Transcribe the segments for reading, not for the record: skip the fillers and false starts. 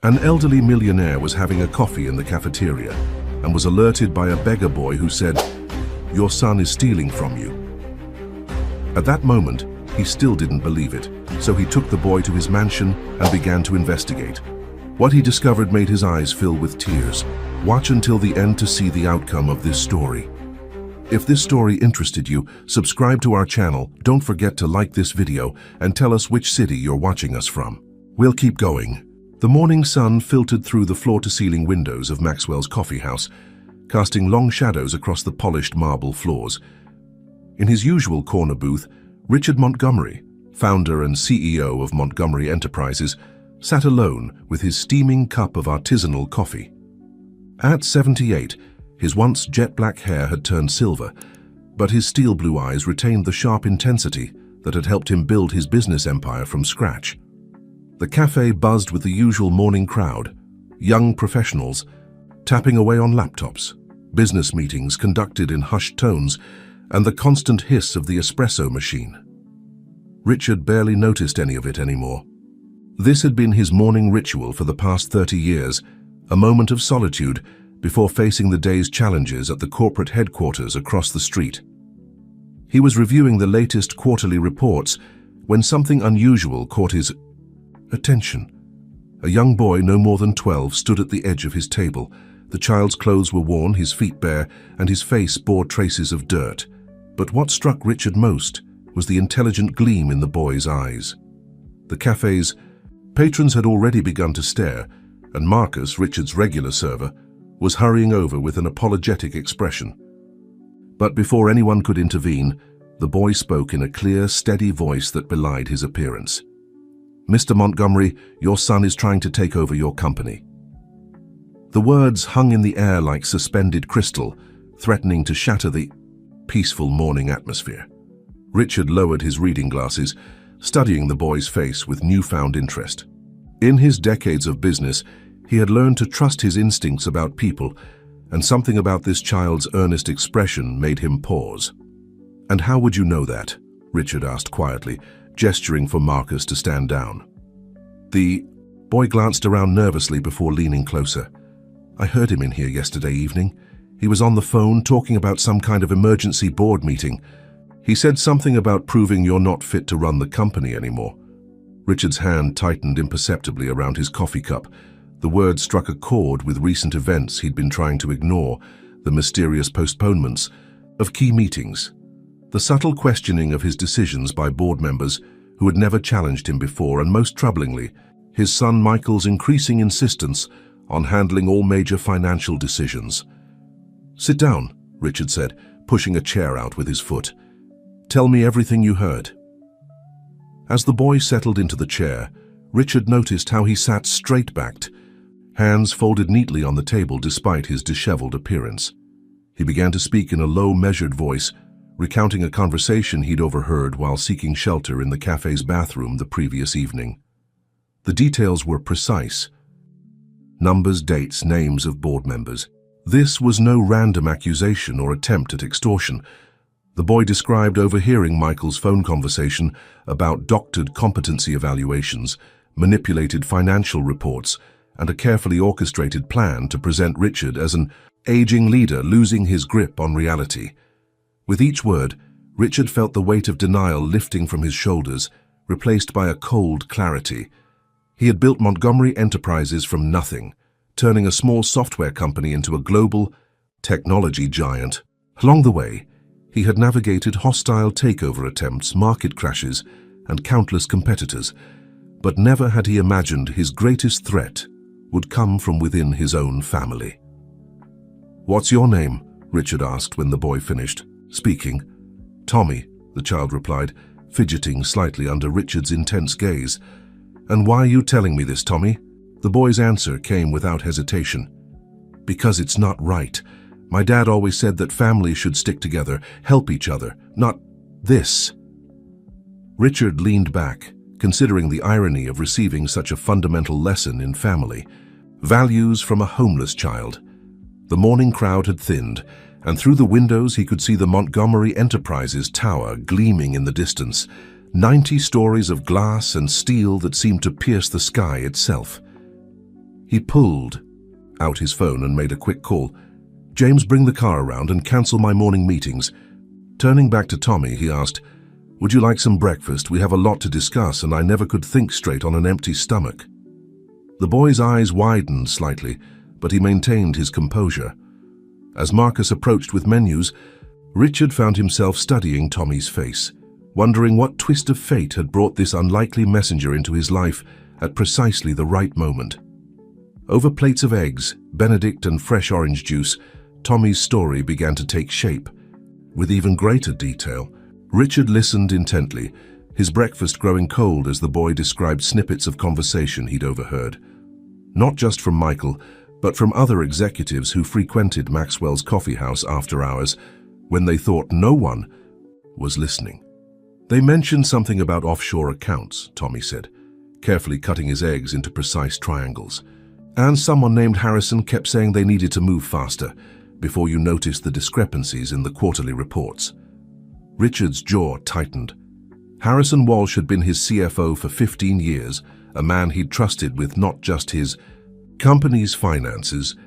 An elderly millionaire was having a coffee in the cafeteria and was alerted by a beggar boy who said, "Your son is stealing from you." At that moment, he still didn't believe it, so he took the boy to his mansion and began to investigate. What he discovered made his eyes fill with tears. Watch until the end to see the outcome of this story. If this story interested you, subscribe to our channel, don't forget to like this video, and tell us which city you're watching us from. We'll keep going. The morning sun filtered through the floor-to-ceiling windows of Maxwell's coffee house, casting long shadows across the polished marble floors. In his usual corner booth, Richard Montgomery, founder and CEO of Montgomery Enterprises, sat alone with his steaming cup of artisanal coffee. At 78, his once jet-black hair had turned silver, but his steel-blue eyes retained the sharp intensity that had helped him build his business empire from scratch. The cafe buzzed with the usual morning crowd, young professionals tapping away on laptops, business meetings conducted in hushed tones, and the constant hiss of the espresso machine. Richard barely noticed any of it anymore. This had been his morning ritual for the past 30 years, a moment of solitude before facing the day's challenges at the corporate headquarters across the street. He was reviewing the latest quarterly reports when something unusual caught his attention. A young boy no more than 12 stood at the edge of his table. The child's clothes were worn, his feet bare, and his face bore traces of dirt. But what struck Richard most was the intelligent gleam in the boy's eyes. The cafe's patrons had already begun to stare, and Marcus, Richard's regular server, was hurrying over with an apologetic expression. But before anyone could intervene, the boy spoke in a clear, steady voice that belied his appearance. "Mr. Montgomery, your son is trying to take over your company." The words hung in the air like suspended crystal, threatening to shatter the peaceful morning atmosphere. Richard lowered his reading glasses, studying the boy's face with newfound interest. In his decades of business, he had learned to trust his instincts about people, and something about this child's earnest expression made him pause. "And how would you know that?" Richard asked quietly, gesturing for Marcus to stand down. The boy glanced around nervously before leaning closer. "I heard him in here yesterday evening. He was on the phone talking about some kind of emergency board meeting. He said something about proving you're not fit to run the company anymore." Richard's hand tightened imperceptibly around his coffee cup. The words struck a chord with recent events he'd been trying to ignore, the mysterious postponements of key meetings, the subtle questioning of his decisions by board members who had never challenged him before, and most troublingly, his son Michael's increasing insistence on handling all major financial decisions. "Sit down," Richard said, pushing a chair out with his foot. "Tell me everything you heard." As the boy settled into the chair, Richard noticed how he sat straight-backed, hands folded neatly on the table despite his disheveled appearance. He began to speak in a low, measured voice, recounting a conversation he'd overheard while seeking shelter in the cafe's bathroom the previous evening. The details were precise. Numbers, dates, names of board members. This was no random accusation or attempt at extortion. The boy described overhearing Michael's phone conversation about doctored competency evaluations, manipulated financial reports, and a carefully orchestrated plan to present Richard as an aging leader losing his grip on reality. With each word, Richard felt the weight of denial lifting from his shoulders, replaced by a cold clarity. He had built Montgomery Enterprises from nothing, turning a small software company into a global technology giant. Along the way, he had navigated hostile takeover attempts, market crashes, and countless competitors, but never had he imagined his greatest threat would come from within his own family. "What's your name?" Richard asked when the boy finished speaking. "Tommy," the child replied, fidgeting slightly under Richard's intense gaze. "And why are you telling me this, Tommy?" The boy's answer came without hesitation. "Because it's not right. My dad always said that families should stick together, help each other, not this." Richard leaned back, considering the irony of receiving such a fundamental lesson in family. Values from a homeless child. The morning crowd had thinned, and through the windows he could see the Montgomery Enterprises tower gleaming in the distance, 90 stories of glass and steel that seemed to pierce the sky itself. He pulled out his phone and made a quick call. "James, bring the car around and cancel my morning meetings." Turning back to Tommy, he asked, "Would you like some breakfast? We have a lot to discuss and I never could think straight on an empty stomach." The boy's eyes widened slightly, but he maintained his composure. As Marcus approached with menus, Richard found himself studying Tommy's face, wondering what twist of fate had brought this unlikely messenger into his life at precisely the right moment. Over plates of eggs, Benedict and fresh orange juice, Tommy's story began to take shape. With even greater detail, Richard listened intently, his breakfast growing cold as the boy described snippets of conversation he'd overheard. Not just from Michael, but from other executives who frequented Maxwell's coffee house after hours when they thought no one was listening. "They mentioned something about offshore accounts," Tommy said, carefully cutting his eggs into precise triangles. "And someone named Harrison kept saying they needed to move faster before you noticed the discrepancies in the quarterly reports." Richard's jaw tightened. Harrison Walsh had been his CFO for 15 years, a man he'd trusted with not just his company's finances,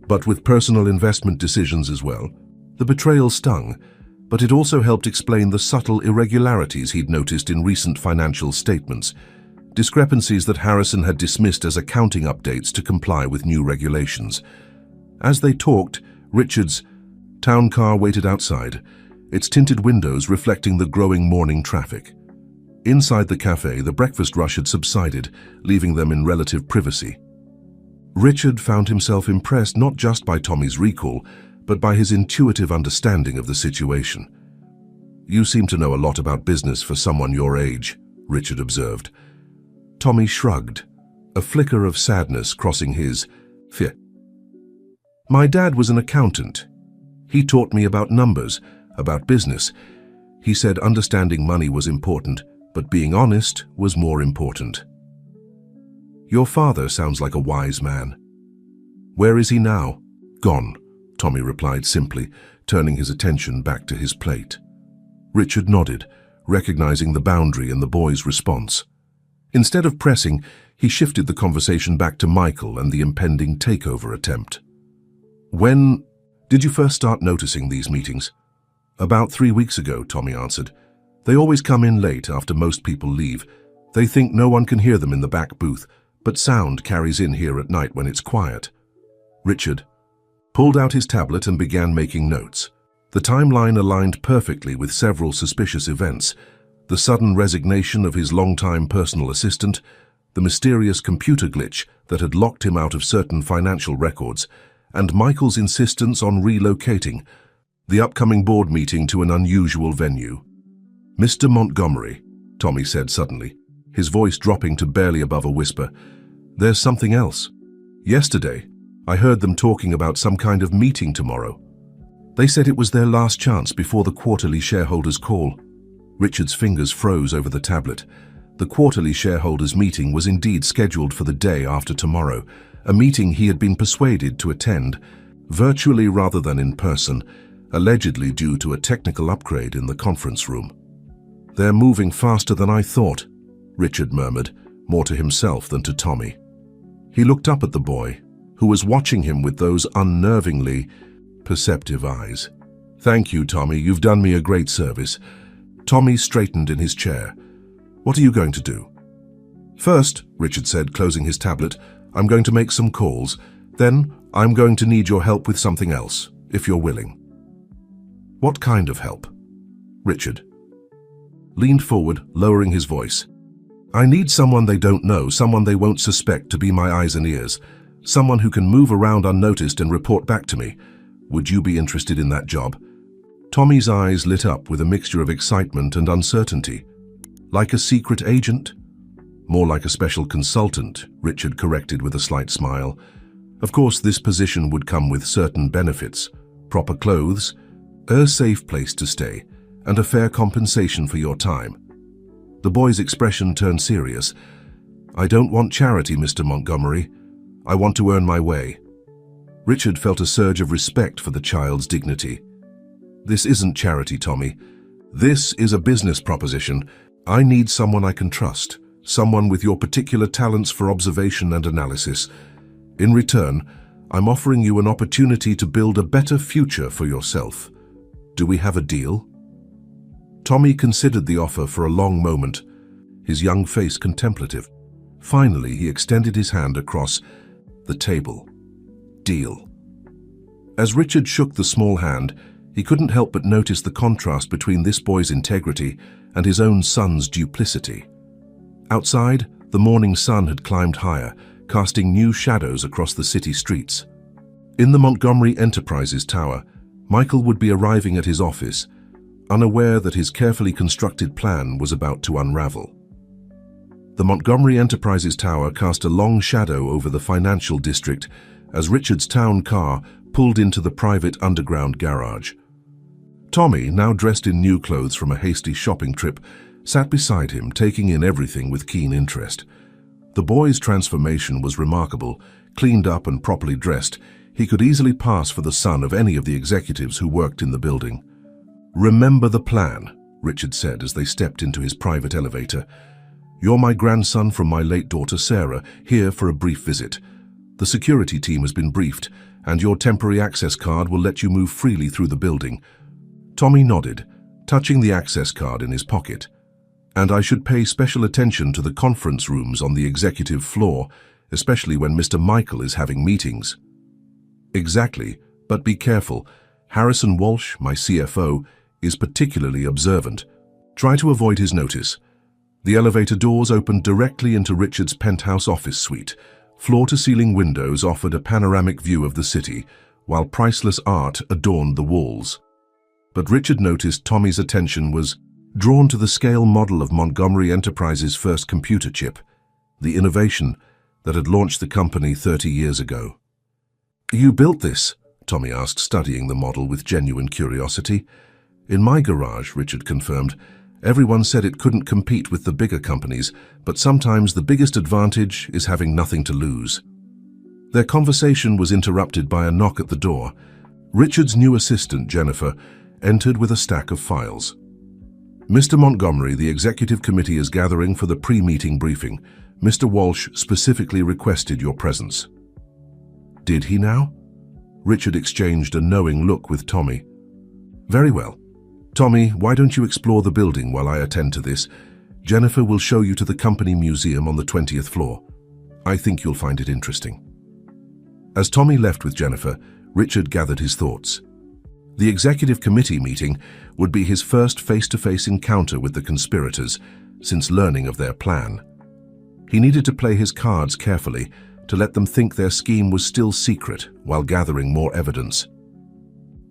but with personal investment decisions as well. The betrayal stung, but it also helped explain the subtle irregularities he'd noticed in recent financial statements, discrepancies that Harrison had dismissed as accounting updates to comply with new regulations. As they talked, Richard's town car waited outside, its tinted windows reflecting the growing morning traffic. Inside the cafe, the breakfast rush had subsided, leaving them in relative privacy. Richard found himself impressed not just by Tommy's recall, but by his intuitive understanding of the situation. "You seem to know a lot about business for someone your age," Richard observed. Tommy shrugged, a flicker of sadness crossing his face. "My dad was an accountant. He taught me about numbers, about business. He said understanding money was important, but being honest was more important." "Your father sounds like a wise man." "Where is he now?" "Gone," Tommy replied simply, turning his attention back to his plate. Richard nodded, recognizing the boundary in the boy's response. Instead of pressing, he shifted the conversation back to Michael and the impending takeover attempt. "When did you first start noticing these meetings?" "About 3 weeks ago," Tommy answered. "They always come in late after most people leave. They think no one can hear them in the back booth, but sound carries in here at night when it's quiet." Richard pulled out his tablet and began making notes. The timeline aligned perfectly with several suspicious events: the sudden resignation of his longtime personal assistant, the mysterious computer glitch that had locked him out of certain financial records, and Michael's insistence on relocating the upcoming board meeting to an unusual venue. "Mr. Montgomery," Tommy said suddenly, his voice dropping to barely above a whisper, "there's something else. Yesterday, I heard them talking about some kind of meeting tomorrow. They said it was their last chance before the quarterly shareholders' call." Richard's fingers froze over the tablet. The quarterly shareholders' meeting was indeed scheduled for the day after tomorrow, a meeting he had been persuaded to attend, virtually rather than in person, allegedly due to a technical upgrade in the conference room. "They're moving faster than I thought," Richard murmured, more to himself than to Tommy. He looked up at the boy, who was watching him with those unnervingly perceptive eyes. "Thank you, Tommy. You've done me a great service." Tommy straightened in his chair. "What are you going to do?" "First," Richard said, closing his tablet, "I'm going to make some calls. Then, I'm going to need your help with something else, if you're willing." "What kind of help?" Richard leaned forward, lowering his voice. "I need someone they don't know, someone they won't suspect to be my eyes and ears. Someone who can move around unnoticed and report back to me. Would you be interested in that job?" Tommy's eyes lit up with a mixture of excitement and uncertainty. "Like a secret agent?" "More like a special consultant," Richard corrected with a slight smile. "Of course, this position would come with certain benefits: proper clothes, a safe place to stay, and a fair compensation for your time." The boy's expression turned serious. "I don't want charity, Mr. Montgomery. I want to earn my way." Richard felt a surge of respect for the child's dignity. "This isn't charity, Tommy. This is a business proposition. I need someone I can trust, someone with your particular talents for observation and analysis. In return, I'm offering you an opportunity to build a better future for yourself. Do we have a deal?" Tommy considered the offer for a long moment, his young face contemplative. Finally, he extended his hand across the table. "Deal." As Richard shook the small hand, he couldn't help but notice the contrast between this boy's integrity and his own son's duplicity. Outside, the morning sun had climbed higher, casting new shadows across the city streets. In the Montgomery Enterprises Tower, Michael would be arriving at his office, unaware that his carefully constructed plan was about to unravel. The Montgomery Enterprises Tower cast a long shadow over the financial district as Richard's town car pulled into the private underground garage. Tommy, now dressed in new clothes from a hasty shopping trip, sat beside him, taking in everything with keen interest. The boy's transformation was remarkable. Cleaned up and properly dressed, he could easily pass for the son of any of the executives who worked in the building. "Remember the plan," Richard said as they stepped into his private elevator. "You're my grandson from my late daughter Sarah, here for a brief visit. The security team has been briefed, and your temporary access card will let you move freely through the building." Tommy nodded, touching the access card in his pocket. "And I should pay special attention to the conference rooms on the executive floor, especially when Mr. Michael is having meetings." "Exactly, but be careful. Harrison Walsh, my CFO, is particularly observant. Try to avoid his notice." The elevator doors opened directly into Richard's penthouse office suite. Floor-to-ceiling windows offered a panoramic view of the city, while priceless art adorned the walls. But Richard noticed Tommy's attention was drawn to the scale model of Montgomery Enterprises' first computer chip, the innovation that had launched the company 30 years ago. "You built this?" Tommy asked, studying the model with genuine curiosity. "In my garage," Richard confirmed. "Everyone said it couldn't compete with the bigger companies, but sometimes the biggest advantage is having nothing to lose." Their conversation was interrupted by a knock at the door. Richard's new assistant, Jennifer, entered with a stack of files. "Mr. Montgomery, the executive committee is gathering for the pre-meeting briefing. Mr. Walsh specifically requested your presence." "Did he now?" Richard exchanged a knowing look with Tommy. "Very well. Tommy, why don't you explore the building while I attend to this? Jennifer will show you to the company museum on the 20th floor. I think you'll find it interesting." As Tommy left with Jennifer, Richard gathered his thoughts. The executive committee meeting would be his first face-to-face encounter with the conspirators since learning of their plan. He needed to play his cards carefully to let them think their scheme was still secret while gathering more evidence.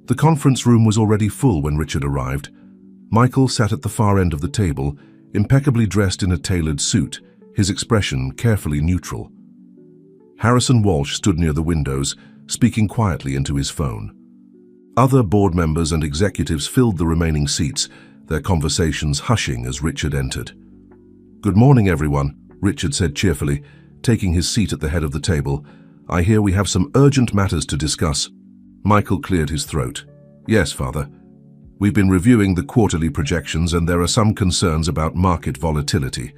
The conference room was already full when Richard arrived. Michael sat at the far end of the table, impeccably dressed in a tailored suit, his expression carefully neutral. Harrison Walsh stood near the windows, speaking quietly into his phone. Other board members and executives filled the remaining seats, their conversations hushing as Richard entered. "Good morning, everyone," Richard said cheerfully, taking his seat at the head of the table. "I hear we have some urgent matters to discuss." Michael cleared his throat. "Yes, Father. We've been reviewing the quarterly projections and there are some concerns about market volatility.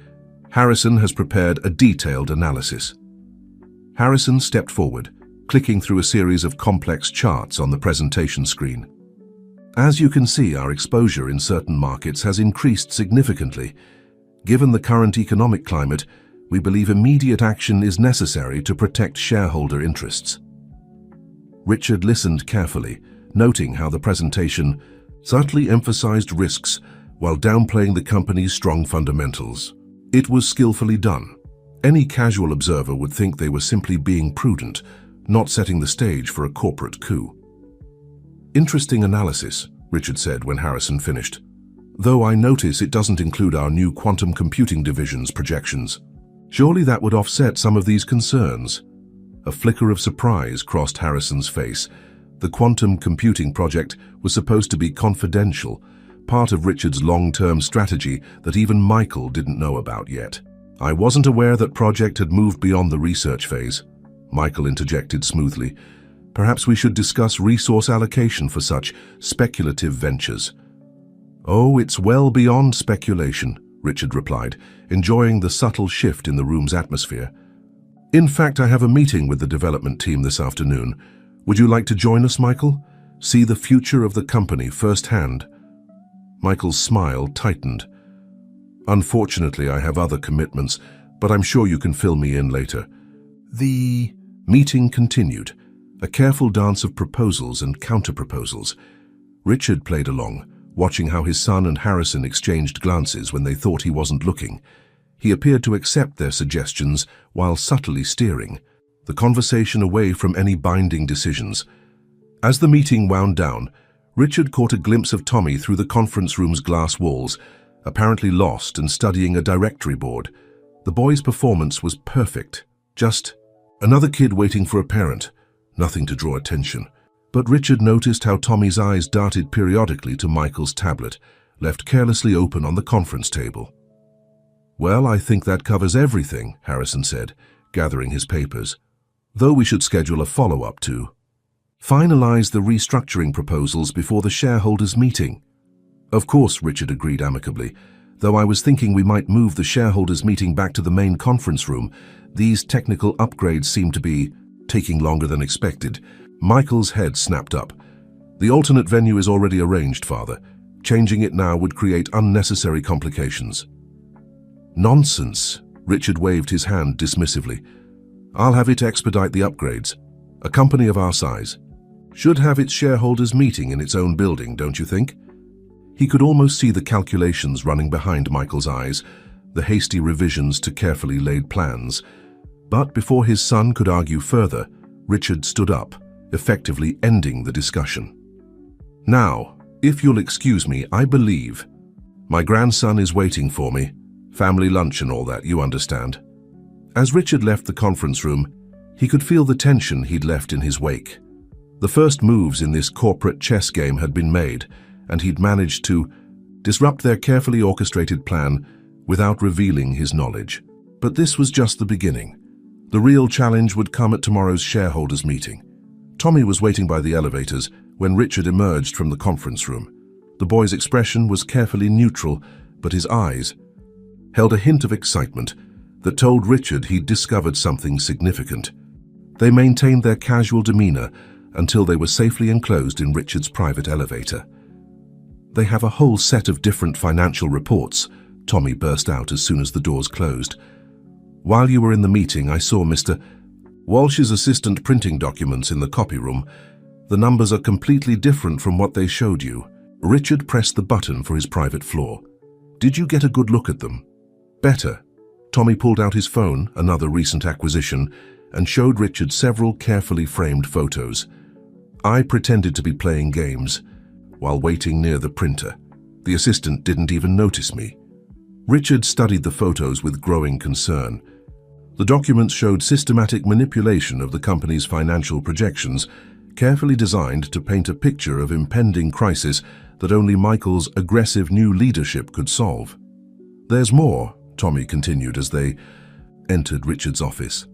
Harrison has prepared a detailed analysis." Harrison stepped forward, clicking through a series of complex charts on the presentation screen. "As you can see, our exposure in certain markets has increased significantly. Given the current economic climate, we believe immediate action is necessary to protect shareholder interests." Richard listened carefully, noting how the presentation subtly emphasized risks while downplaying the company's strong fundamentals. It was skillfully done. Any casual observer would think they were simply being prudent, not setting the stage for a corporate coup. "Interesting analysis," Richard said when Harrison finished. "Though I notice it doesn't include our new quantum computing division's projections. Surely that would offset some of these concerns." A flicker of surprise crossed Harrison's face. The quantum computing project was supposed to be confidential, part of Richard's long-term strategy that even Michael didn't know about yet. "I wasn't aware that project had moved beyond the research phase," Michael interjected smoothly. "Perhaps we should discuss resource allocation for such speculative ventures." "Oh, it's well beyond speculation," Richard replied, enjoying the subtle shift in the room's atmosphere. In fact, I have a meeting with the development team this afternoon. Would you like to join us, Michael? See the future of the company firsthand. Michael's smile tightened. Unfortunately, I have other commitments, but I'm sure you can fill me in later. The meeting continued, a careful dance of proposals and counter-proposals. Richard played along, watching how his son and Harrison exchanged glances when they thought he wasn't looking. He appeared to accept their suggestions while subtly steering the conversation away from any binding decisions. As the meeting wound down, Richard caught a glimpse of Tommy through the conference room's glass walls, apparently lost and studying a directory board. The boy's performance was perfect. Just another kid waiting for a parent. Nothing to draw attention. But Richard noticed how Tommy's eyes darted periodically to Michael's tablet, left carelessly open on the conference table. "Well, I think that covers everything," Harrison said, gathering his papers. "Though we should schedule a follow-up to finalize the restructuring proposals before the shareholders' meeting." "Of course," Richard agreed amicably, "though I was thinking we might move the shareholders' meeting back to the main conference room. These technical upgrades seem to be taking longer than expected." Michael's head snapped up. "The alternate venue is already arranged, Father. Changing it now would create unnecessary complications." "Nonsense," Richard waved his hand dismissively. "I'll have it expedite the upgrades. A company of our size should have its shareholders' meeting in its own building, don't you think?" He could almost see the calculations running behind Michael's eyes, the hasty revisions to carefully laid plans. But before his son could argue further, Richard stood up, effectively ending the discussion. "Now, if you'll excuse me, I believe my grandson is waiting for me. Family lunch and all that, you understand." As Richard left the conference room, he could feel the tension he'd left in his wake. The first moves in this corporate chess game had been made, and he'd managed to disrupt their carefully orchestrated plan without revealing his knowledge. But this was just the beginning. The real challenge would come at tomorrow's shareholders' meeting. Tommy was waiting by the elevators when Richard emerged from the conference room. The boy's expression was carefully neutral, but his eyes held a hint of excitement that told Richard he'd discovered something significant. They maintained their casual demeanor until they were safely enclosed in Richard's private elevator. "They have a whole set of different financial reports," Tommy burst out as soon as the doors closed. "While you were in the meeting, I saw Mr. Walsh's assistant printing documents in the copy room. The numbers are completely different from what they showed you." Richard pressed the button for his private floor. "Did you get a good look at them?" "Better." Tommy pulled out his phone, another recent acquisition, and showed Richard several carefully framed photos. "I pretended to be playing games while waiting near the printer. The assistant didn't even notice me." Richard studied the photos with growing concern. The documents showed systematic manipulation of the company's financial projections, carefully designed to paint a picture of impending crisis that only Michael's aggressive new leadership could solve. "There's more," Tommy continued as they entered Richard's office.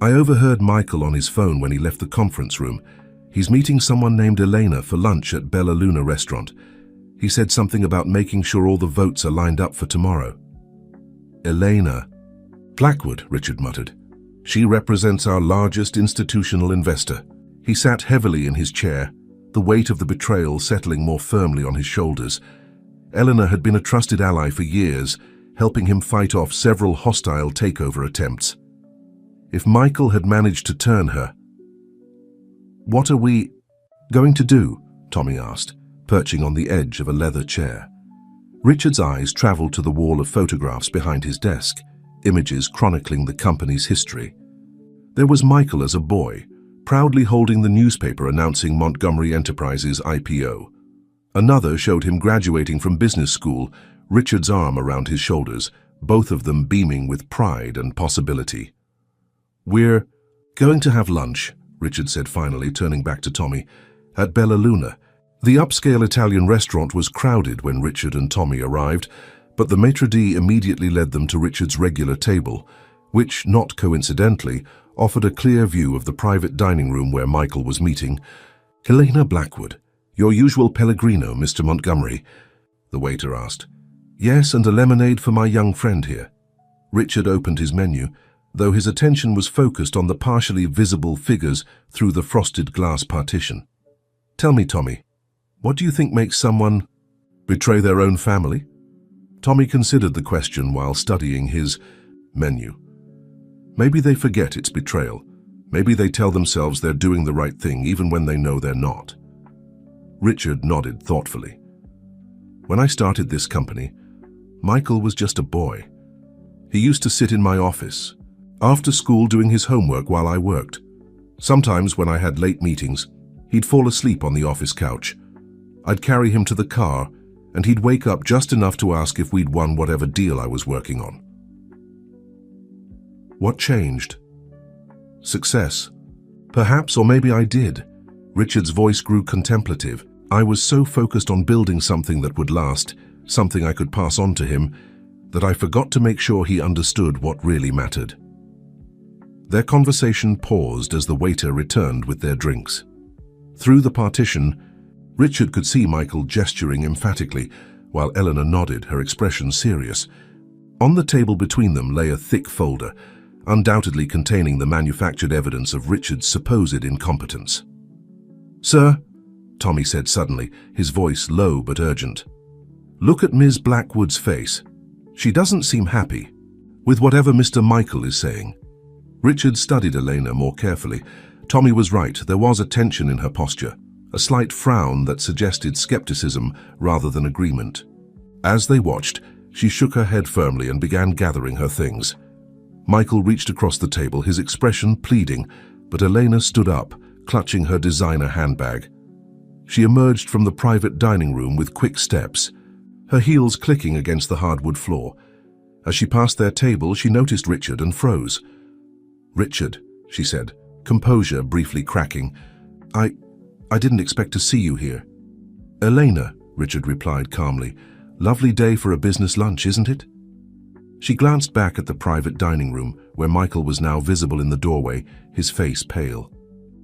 "I overheard Michael on his phone when he left the conference room. He's meeting someone named Elena for lunch at Bella Luna restaurant. He said something about making sure all the votes are lined up for tomorrow." "Elena." "Blackwood," Richard muttered. "She represents our largest institutional investor." He sat heavily in his chair, the weight of the betrayal settling more firmly on his shoulders. Eleanor had been a trusted ally for years, helping him fight off several hostile takeover attempts. If Michael had managed to turn her... "What are we going to do?" Tommy asked, perching on the edge of a leather chair. Richard's eyes traveled to the wall of photographs behind his desk, images chronicling the company's history. There was Michael as a boy, proudly holding the newspaper announcing Montgomery Enterprises' IPO. Another showed him graduating from business school, Richard's arm around his shoulders, both of them beaming with pride and possibility. "We're going to have lunch," Richard said finally, turning back to Tommy, "at Bella Luna." The upscale Italian restaurant was crowded when Richard and Tommy arrived, but the maitre d' immediately led them to Richard's regular table, which, not coincidentally, offered a clear view of the private dining room where Michael was meeting. "Helena Blackwood, your usual Pellegrino, Mr. Montgomery?" the waiter asked. "Yes, and a lemonade for my young friend here." Richard opened his menu. though his attention was focused on the partially visible figures through the frosted glass partition. "Tell me, Tommy, what do you think makes someone betray their own family?" Tommy considered the question while studying his menu. Maybe they forget it's betrayal. Maybe they tell themselves they're doing the right thing even when they know they're not. Richard nodded thoughtfully. "When I started this company, Michael was just a boy. He used to sit in my office, after school doing his homework while I worked. Sometimes when I had late meetings, he'd fall asleep on the office couch. I'd carry him to the car, and he'd wake up just enough to ask if we'd won whatever deal I was working on." What changed? Success. Perhaps, or maybe I did. Richard's voice grew contemplative. I was so focused on building something that would last, something I could pass on to him, that I forgot to make sure he understood what really mattered. Their conversation paused as the waiter returned with their drinks. Through the partition, Richard could see Michael gesturing emphatically, while Eleanor nodded, her expression serious. On the table between them lay a thick folder, undoubtedly containing the manufactured evidence of Richard's supposed incompetence. "Sir," Tommy said suddenly, his voice low but urgent, "look at Ms. Blackwood's face. She doesn't seem happy with whatever Mr. Michael is saying." Richard studied Elena more carefully. Tommy was right, there was a tension in her posture, a slight frown that suggested skepticism rather than agreement. As they watched, she shook her head firmly and began gathering her things. Michael reached across the table, his expression pleading, but Elena stood up, clutching her designer handbag. She emerged from the private dining room with quick steps, her heels clicking against the hardwood floor. As she passed their table, she noticed Richard and froze. "Richard," she said, composure briefly cracking, I didn't expect to see you here." "Elena," Richard replied calmly, "lovely day for a business lunch, isn't it?" She glanced back at the private dining room, where Michael was now visible in the doorway, his face pale.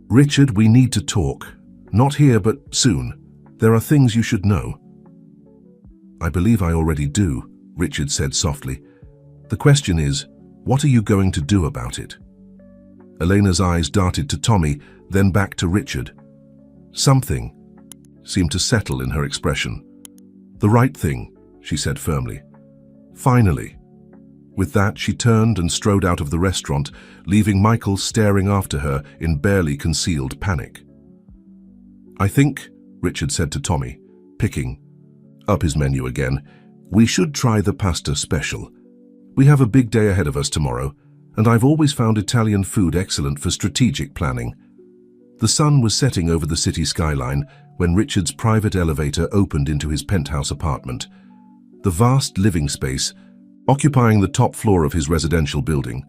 "Richard, we need to talk. Not here, but soon. There are things you should know." "I believe I already do," Richard said softly. "The question is, what are you going to do about it?" Elena's eyes darted to Tommy, then back to Richard. Something seemed to settle in her expression. "The right thing," she said firmly. "Finally." With that, she turned and strode out of the restaurant, leaving Michael staring after her in barely concealed panic. "I think," Richard said to Tommy, picking up his menu again, "we should try the pasta special. We have a big day ahead of us tomorrow, and I've always found Italian food excellent for strategic planning." The sun was setting over the city skyline when Richard's private elevator opened into his penthouse apartment. The vast living space, occupying the top floor of his residential building,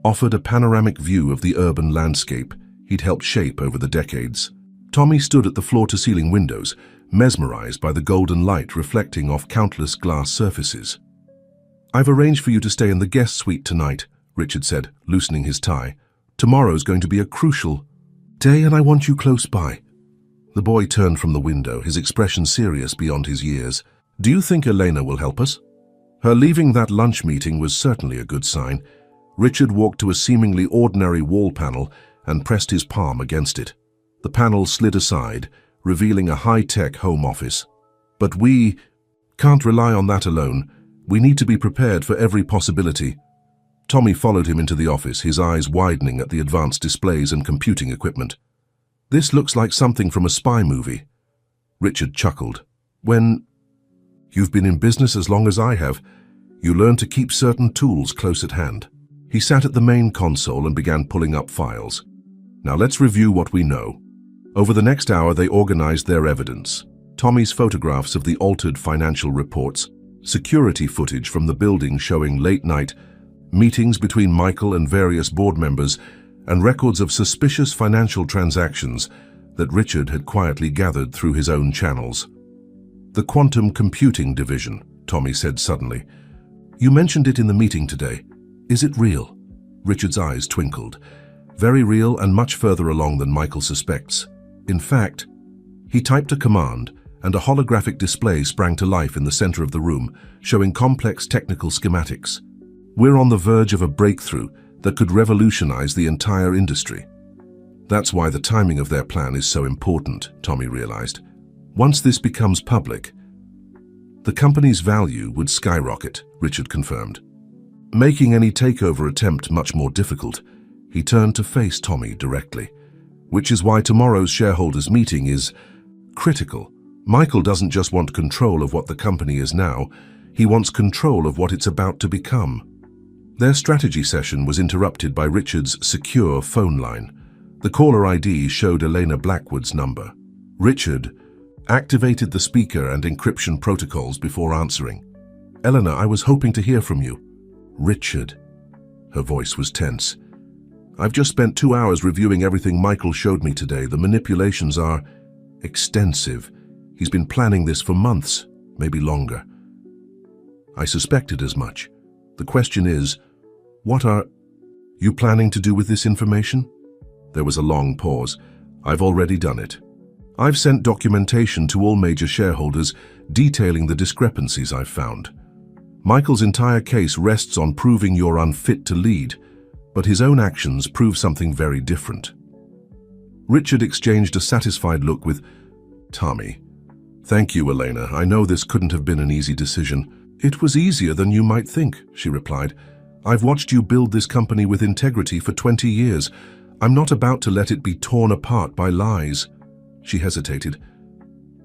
offered a panoramic view of the urban landscape he'd helped shape over the decades. Tommy stood at the floor-to-ceiling windows, mesmerized by the golden light reflecting off countless glass surfaces. "I've arranged for you to stay in the guest suite tonight," Richard said, loosening his tie. "Tomorrow's going to be a crucial day, and I want you close by." The boy turned from the window, his expression serious beyond his years. "Do you think Elena will help us?" Her leaving that lunch meeting was certainly a good sign. Richard walked to a seemingly ordinary wall panel and pressed his palm against it. The panel slid aside, revealing a high-tech home office. "But we can't rely on that alone. We need to be prepared for every possibility." Tommy followed him into the office, his eyes widening at the advanced displays and computing equipment. "This looks like something from a spy movie." Richard chuckled. "When you've been in business as long as I have, you learn to keep certain tools close at hand." He sat at the main console and began pulling up files. "Now let's review what we know." Over the next hour, they organized their evidence. Tommy's photographs of the altered financial reports, security footage from the building showing late-night meetings between Michael and various board members, and records of suspicious financial transactions that Richard had quietly gathered through his own channels. "The quantum computing division," Tommy said suddenly. "You mentioned it in the meeting today. Is it real?" Richard's eyes twinkled. "Very real and much further along than Michael suspects. In fact," he typed a command, and a holographic display sprang to life in the center of the room, showing complex technical schematics. "We're on the verge of a breakthrough that could revolutionize the entire industry. That's why the timing of their plan is so important, Tommy realized. Once this becomes public, the company's value would skyrocket, Richard confirmed. Making any takeover attempt much more difficult, he turned to face Tommy directly, which is why tomorrow's shareholders' meeting is critical. Michael doesn't just want control of what the company is now, he wants control of what it's about to become. Their strategy session was interrupted by Richard's secure phone line. The caller ID showed Elena Blackwood's number. Richard activated the speaker and encryption protocols before answering. "Elena, I was hoping to hear from you." "Richard." Her voice was tense. "I've just spent 2 hours reviewing everything Michael showed me today. The manipulations are extensive. He's been planning this for months, maybe longer." "I suspected as much. The question is, what are you planning to do with this information?" There was a long pause. "I've already done it. I've sent documentation to all major shareholders detailing the discrepancies I've found. Michael's entire case rests on proving you're unfit to lead, but his own actions prove something very different." Richard exchanged a satisfied look with Tommy. "Thank you, Elena. I know this couldn't have been an easy decision." "It was easier than you might think," she replied. "I've watched you build this company with integrity for 20 years. I'm not about to let it be torn apart by lies." She hesitated.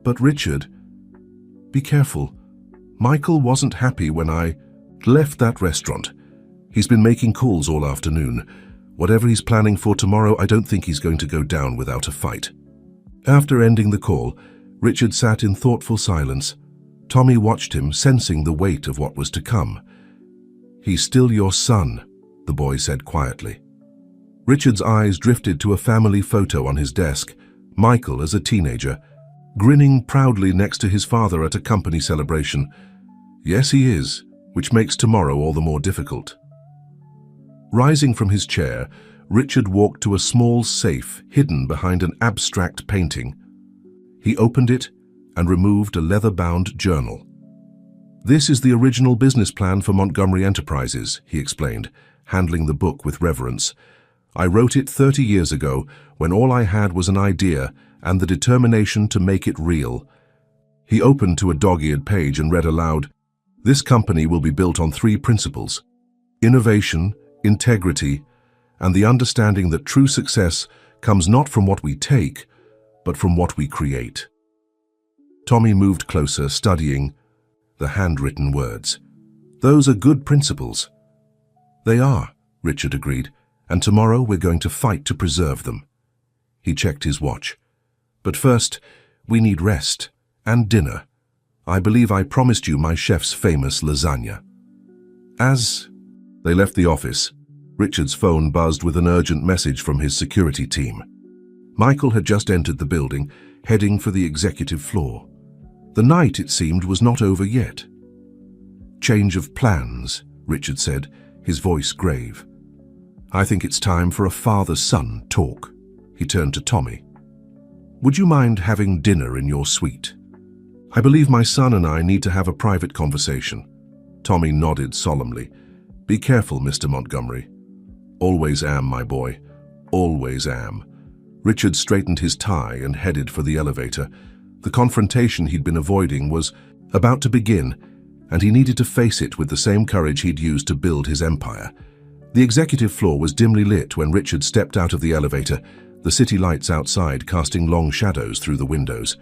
"But Richard, be careful. Michael wasn't happy when I left that restaurant. He's been making calls all afternoon. Whatever he's planning for tomorrow, I don't think he's going to go down without a fight." After ending the call, Richard sat in thoughtful silence. Tommy watched him, sensing the weight of what was to come. "He's still your son," the boy said quietly. Richard's eyes drifted to a family photo on his desk, Michael as a teenager, grinning proudly next to his father at a company celebration. "Yes, he is, which makes tomorrow all the more difficult." Rising from his chair, Richard walked to a small safe hidden behind an abstract painting. He opened it and removed a leather-bound journal. "This is the original business plan for Montgomery Enterprises," he explained, handling the book with reverence. "I wrote it 30 years ago when all I had was an idea and the determination to make it real." He opened to a dog-eared page and read aloud, "This company will be built on 3 principles: innovation, integrity, and the understanding that true success comes not from what we take, but from what we create." Tommy moved closer, studying the handwritten words. "Those are good principles." "They are," Richard agreed, "and tomorrow we're going to fight to preserve them." He checked his watch. "But first, we need rest and dinner. I believe I promised you my chef's famous lasagna." As they left the office, Richard's phone buzzed with an urgent message from his security team. Michael had just entered the building, heading for the executive floor. The night, it seemed, was not over yet. "Change of plans," Richard said, his voice grave. "I think it's time for a father-son talk." He turned to Tommy. "Would you mind having dinner in your suite? I believe my son and I need to have a private conversation." Tommy nodded solemnly. "Be careful, Mr. Montgomery." "Always am, my boy. Always am." Richard straightened his tie and headed for the elevator. The confrontation he'd been avoiding was about to begin, and he needed to face it with the same courage he'd used to build his empire. The executive floor was dimly lit when Richard stepped out of the elevator, the city lights outside casting long shadows through the windows.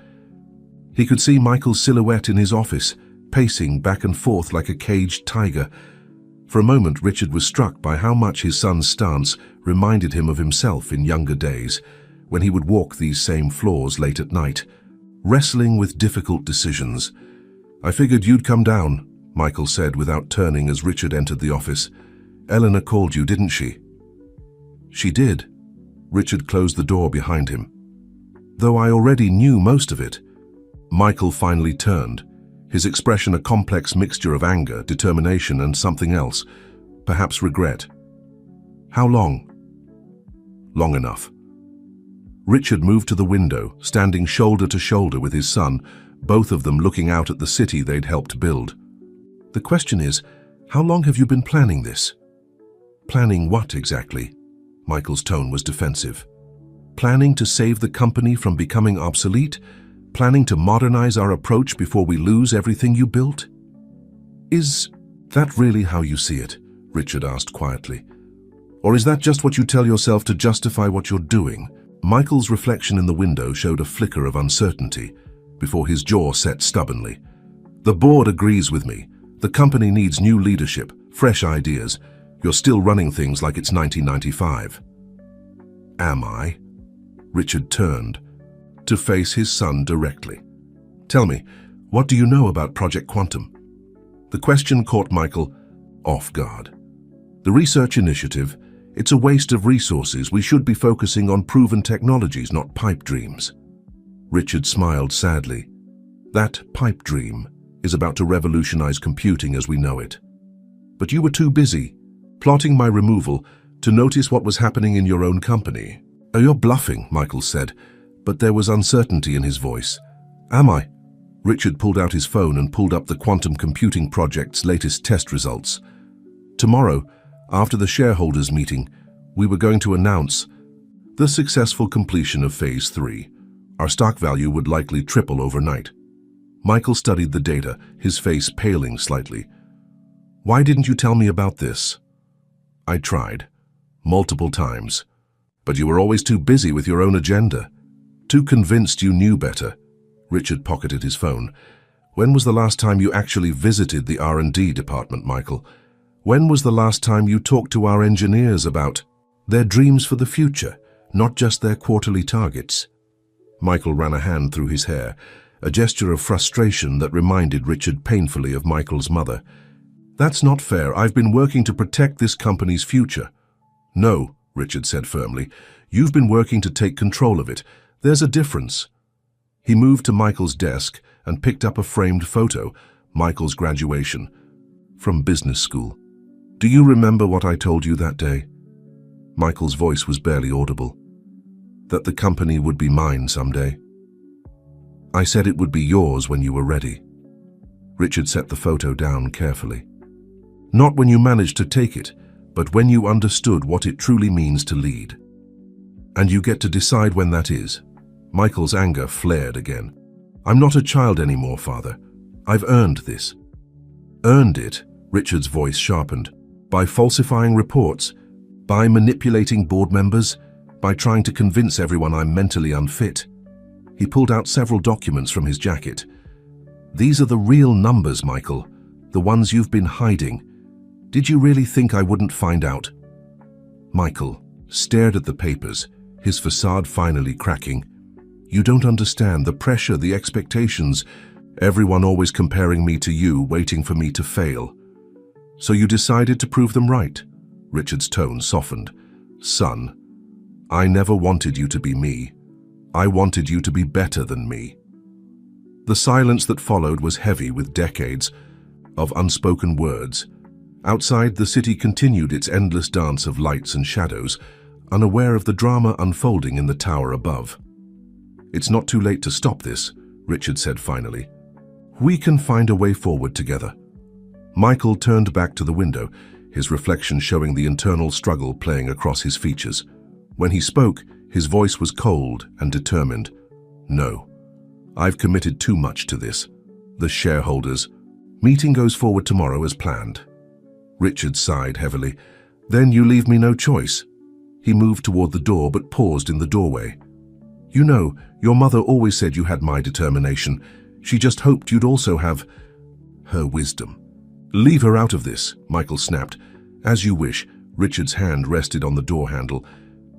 He could see Michael's silhouette in his office, pacing back and forth like a caged tiger. For a moment, Richard was struck by how much his son's stance reminded him of himself in younger days, when he would walk these same floors late at night, wrestling with difficult decisions. "I figured you'd come down," Michael said without turning as Richard entered the office. "Eleanor called you, didn't she?" "She did." Richard closed the door behind him. "Though I already knew most of it." Michael finally turned, his expression a complex mixture of anger, determination, and something else, perhaps regret. "How long?" "Long enough." Richard moved to the window, standing shoulder to shoulder with his son, both of them looking out at the city they'd helped build. "The question is, how long have you been planning this?" Planning what exactly? Michael's tone was defensive. Planning to save the company from becoming obsolete? Planning to modernize our approach before we lose everything you built? Is that really how you see it? Richard asked quietly. Or is that just what you tell yourself to justify what you're doing? Michael's reflection in the window showed a flicker of uncertainty before his jaw set stubbornly. The board agrees with me. The company needs new leadership, fresh ideas. You're still running things like it's 1995. Am I? Richard turned to face his son directly. Tell me, what do you know about Project Quantum? The question caught Michael off guard. The research initiative, it's a waste of resources. We should be focusing on proven technologies, not pipe dreams. Richard smiled sadly. That pipe dream is about to revolutionize computing as we know it. But you were too busy plotting my removal to notice what was happening in your own company. Oh, you're bluffing, Michael said, but there was uncertainty in his voice. Am I? Richard pulled out his phone and pulled up the quantum computing project's latest test results. Tomorrow, after the shareholders' meeting, we were going to announce the successful completion of Phase 3. Our stock value would likely triple overnight. Michael studied the data, his face paling slightly. Why didn't you tell me about this? I tried, multiple times, but you were always too busy with your own agenda, too convinced you knew better. Richard pocketed his phone. When was the last time you actually visited the R&D department, Michael? When was the last time you talked to our engineers about their dreams for the future, not just their quarterly targets? Michael ran a hand through his hair, a gesture of frustration that reminded Richard painfully of Michael's mother. That's not fair. I've been working to protect this company's future. No, Richard said firmly. You've been working to take control of it. There's a difference. He moved to Michael's desk and picked up a framed photo, Michael's graduation, from business school. Do you remember what I told you that day? Michael's voice was barely audible. That the company would be mine someday. I said it would be yours when you were ready. Richard set the photo down carefully. Not when you managed to take it, but when you understood what it truly means to lead. And you get to decide when that is. Michael's anger flared again. I'm not a child anymore, Father. I've earned this. Earned it, Richard's voice sharpened. By falsifying reports, by manipulating board members, by trying to convince everyone I'm mentally unfit. He pulled out several documents from his jacket. These are the real numbers, Michael, the ones you've been hiding. Did you really think I wouldn't find out? Michael stared at the papers, his facade finally cracking. You don't understand the pressure, the expectations, everyone always comparing me to you, waiting for me to fail. So you decided to prove them right? Richard's tone softened. Son, I never wanted you to be me. I wanted you to be better than me. The silence that followed was heavy with decades of unspoken words. Outside, the city continued its endless dance of lights and shadows, unaware of the drama unfolding in the tower above. It's not too late to stop this, Richard said finally. We can find a way forward together. Michael turned back to the window, his reflection showing the internal struggle playing across his features. When he spoke, his voice was cold and determined. No, I've committed too much to this. The shareholders. Meeting goes forward tomorrow as planned. Richard sighed heavily. Then you leave me no choice. He moved toward the door but paused in the doorway. You know, your mother always said you had my determination. She just hoped you'd also have her wisdom. Leave her out of this, Michael snapped. As you wish. Richard's hand rested on the door handle.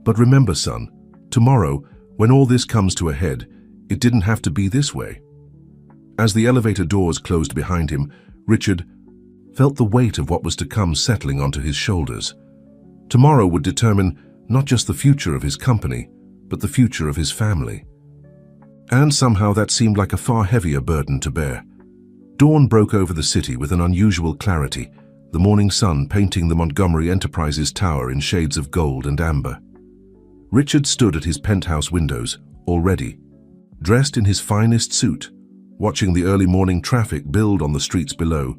But remember, son, tomorrow, when all this comes to a head, it didn't have to be this way. As the elevator doors closed behind him, Richard felt the weight of what was to come settling onto his shoulders. Tomorrow would determine not just the future of his company, but the future of his family. And somehow that seemed like a far heavier burden to bear. Dawn broke over the city with an unusual clarity, the morning sun painting the Montgomery Enterprises tower in shades of gold and amber. Richard stood at his penthouse windows, already, dressed in his finest suit, watching the early morning traffic build on the streets below.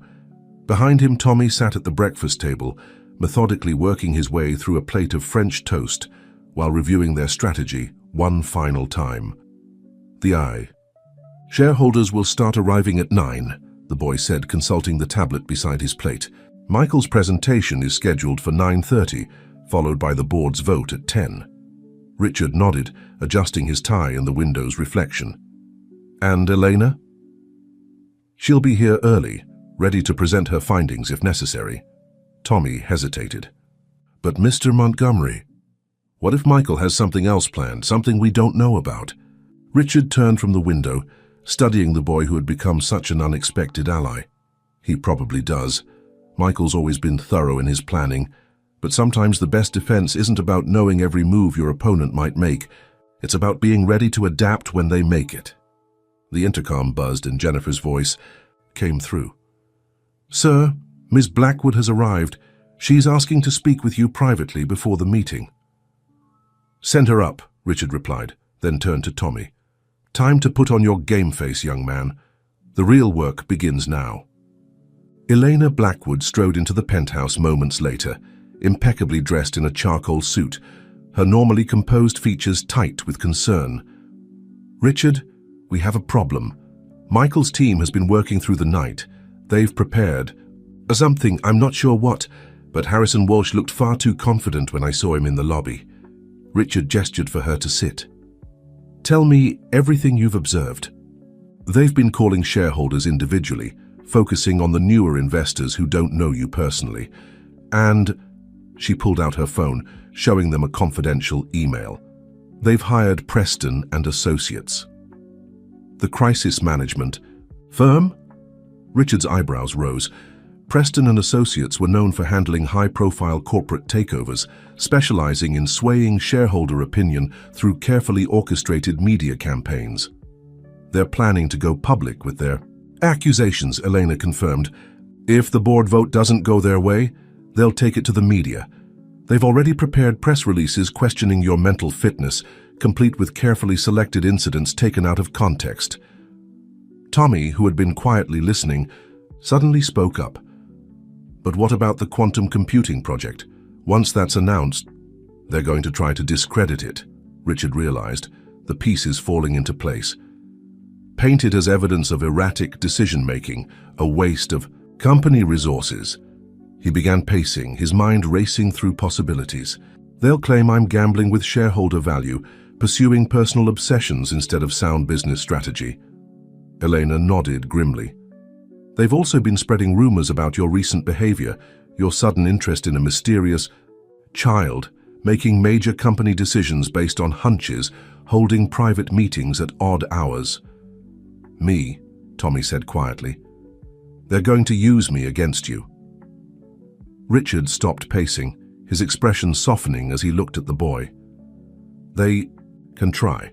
Behind him, Tommy sat at the breakfast table, methodically working his way through a plate of French toast while reviewing their strategy one final time. The eye. Shareholders will start arriving at 9, the boy said, consulting the tablet beside his plate. Michael's presentation is scheduled for 9:30, followed by the board's vote at 10. Richard nodded, adjusting his tie in the window's reflection. And Elena? She'll be here early, ready to present her findings if necessary. Tommy hesitated. But Mr. Montgomery, what if Michael has something else planned, something we don't know about? Richard turned from the window, studying the boy who had become such an unexpected ally. He probably does. Michael's always been thorough in his planning, but sometimes the best defense isn't about knowing every move your opponent might make. It's about being ready to adapt when they make it. The intercom buzzed and Jennifer's voice came through. Sir, Miss Blackwood has arrived. She's asking to speak with you privately before the meeting. Send her up, Richard replied, then turned to Tommy. Time to put on your game face, young man. The real work begins now. Elena Blackwood strode into the penthouse moments later, impeccably dressed in a charcoal suit, her normally composed features tight with concern. Richard, we have a problem. Michael's team has been working through the night. They've prepared something, I'm not sure what, but Harrison Walsh looked far too confident when I saw him in the lobby. Richard gestured for her to sit. Tell me everything you've observed. They've been calling shareholders individually, focusing on the newer investors who don't know you personally. And she pulled out her phone, showing them a confidential email. They've hired Preston and Associates. The crisis management firm? Richard's eyebrows rose. Preston and Associates were known for handling high-profile corporate takeovers, specializing in swaying shareholder opinion through carefully orchestrated media campaigns. They're planning to go public with their accusations, Elena confirmed. If the board vote doesn't go their way, they'll take it to the media. They've already prepared press releases questioning your mental fitness, complete with carefully selected incidents taken out of context. Tommy, who had been quietly listening, suddenly spoke up. But what about the quantum computing project? Once that's announced, they're going to try to discredit it, Richard realized, the pieces falling into place. Paint it as evidence of erratic decision-making, a waste of company resources. He began pacing, his mind racing through possibilities. They'll claim I'm gambling with shareholder value, pursuing personal obsessions instead of sound business strategy. Elena nodded grimly. They've also been spreading rumors about your recent behavior, your sudden interest in a mysterious child, making major company decisions based on hunches, holding private meetings at odd hours. Me, Tommy said quietly. They're going to use me against you. Richard stopped pacing, his expression softening as he looked at the boy. They can try,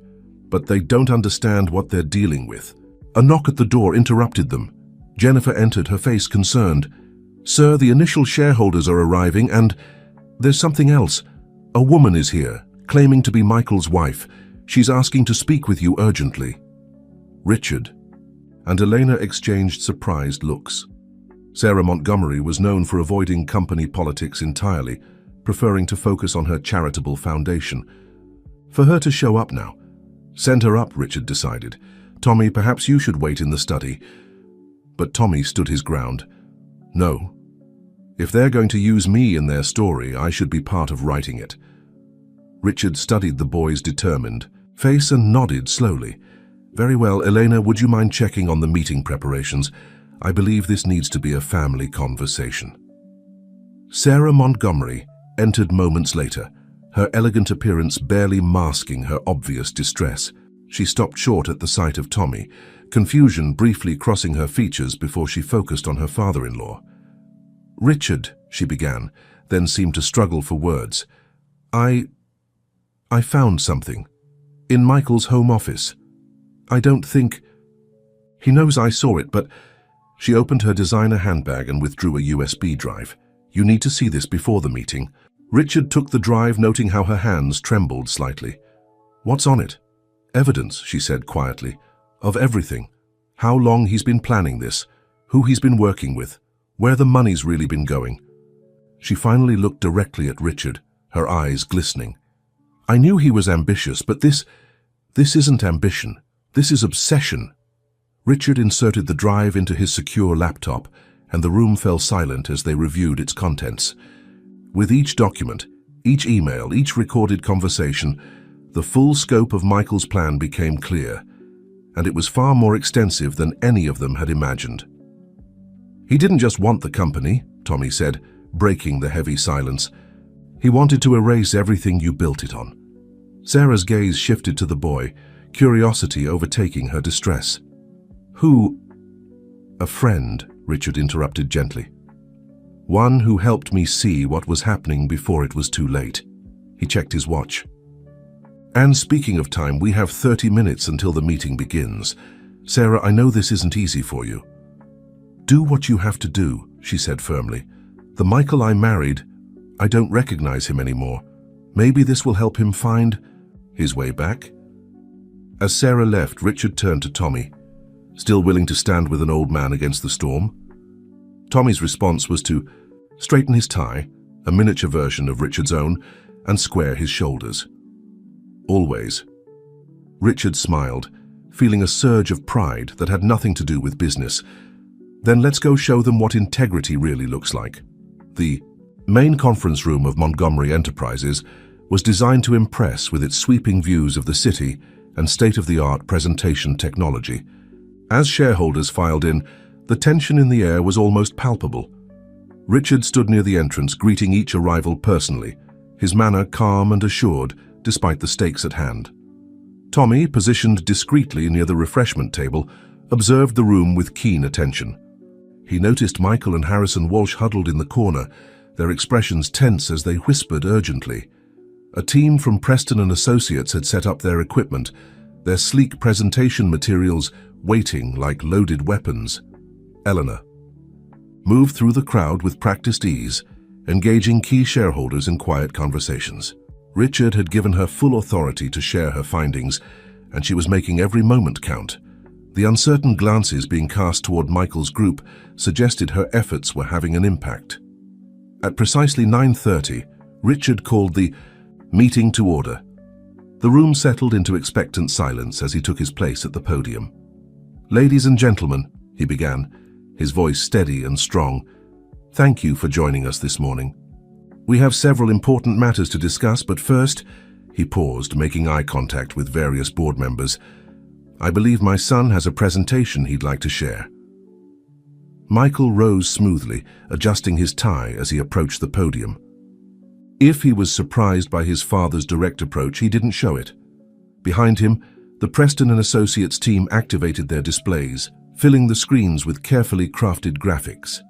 but they don't understand what they're dealing with. A knock at the door interrupted them. Jennifer entered, her face concerned. Sir, the initial shareholders are arriving and there's something else. A woman is here, claiming to be Michael's wife. She's asking to speak with you urgently. Richard and Elena exchanged surprised looks. Sarah Montgomery was known for avoiding company politics entirely, preferring to focus on her charitable foundation. For her to show up now, send her up, Richard decided. Tommy, perhaps you should wait in the study. But Tommy stood his ground. No. If they're going to use me in their story, I should be part of writing it. Richard studied the boy's determined face and nodded slowly. Very well, Elena, would you mind checking on the meeting preparations? I believe this needs to be a family conversation. Sarah Montgomery entered moments later, her elegant appearance barely masking her obvious distress. She stopped short at the sight of Tommy, confusion briefly crossing her features before she focused on her father-in-law. Richard, she began, then seemed to struggle for words. I found something. In Michael's home office. I don't think... He knows I saw it, but... She opened her designer handbag and withdrew a USB drive. You need to see this before the meeting. Richard took the drive, noting how her hands trembled slightly. What's on it? Evidence, she said quietly. Of everything. How long he's been planning this. Who he's been working with. Where the money's really been going. She finally looked directly at Richard, her eyes glistening. I knew he was ambitious, but this isn't ambition. This is obsession. Richard inserted the drive into his secure laptop, and the room fell silent as they reviewed its contents. With each document, each email, each recorded conversation, the full scope of Michael's plan became clear, and it was far more extensive than any of them had imagined. He didn't just want the company, Tommy said, breaking the heavy silence. He wanted to erase everything you built it on. Sarah's gaze shifted to the boy, curiosity overtaking her distress. Who? A friend, Richard interrupted gently. One who helped me see what was happening before it was too late. He checked his watch. And speaking of time, we have 30 minutes until the meeting begins. Sarah, I know this isn't easy for you. Do what you have to do, she said firmly. The Michael I married, I don't recognize him anymore. Maybe this will help him find his way back? As Sarah left, Richard turned to Tommy, still willing to stand with an old man against the storm. Tommy's response was to straighten his tie, a miniature version of Richard's own, and square his shoulders. Always. Richard smiled, feeling a surge of pride that had nothing to do with business. Then let's go show them what integrity really looks like. The main conference room of Montgomery Enterprises was designed to impress with its sweeping views of the city and state-of-the-art presentation technology. As shareholders filed in, the tension in the air was almost palpable. Richard stood near the entrance, greeting each arrival personally, his manner calm and assured despite the stakes at hand. Tommy, positioned discreetly near the refreshment table, observed the room with keen attention. He noticed Michael and Harrison Walsh huddled in the corner, their expressions tense as they whispered urgently. A team from Preston and Associates had set up their equipment, their sleek presentation materials waiting like loaded weapons. Eleanor moved through the crowd with practiced ease, engaging key shareholders in quiet conversations. Richard had given her full authority to share her findings, and she was making every moment count. The uncertain glances being cast toward Michael's group suggested her efforts were having an impact. At precisely 9:30, Richard called the meeting to order. The room settled into expectant silence as he took his place at the podium. Ladies and gentlemen, he began, his voice steady and strong, thank you for joining us this morning. We have several important matters to discuss, but first, he paused, making eye contact with various board members. I believe my son has a presentation he'd like to share. Michael rose smoothly, adjusting his tie as he approached the podium. If he was surprised by his father's direct approach, he didn't show it. Behind him, the Preston and Associates team activated their displays, filling the screens with carefully crafted graphics.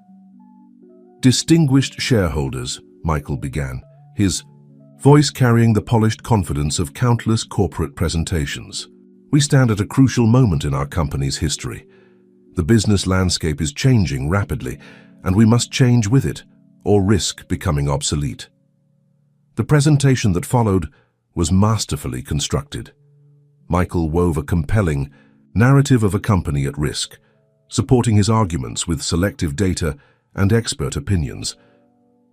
Distinguished shareholders, Michael began, his voice carrying the polished confidence of countless corporate presentations. We stand at a crucial moment in our company's history. The business landscape is changing rapidly, and we must change with it, or risk becoming obsolete. The presentation that followed was masterfully constructed. Michael wove a compelling narrative of a company at risk, supporting his arguments with selective data and expert opinions.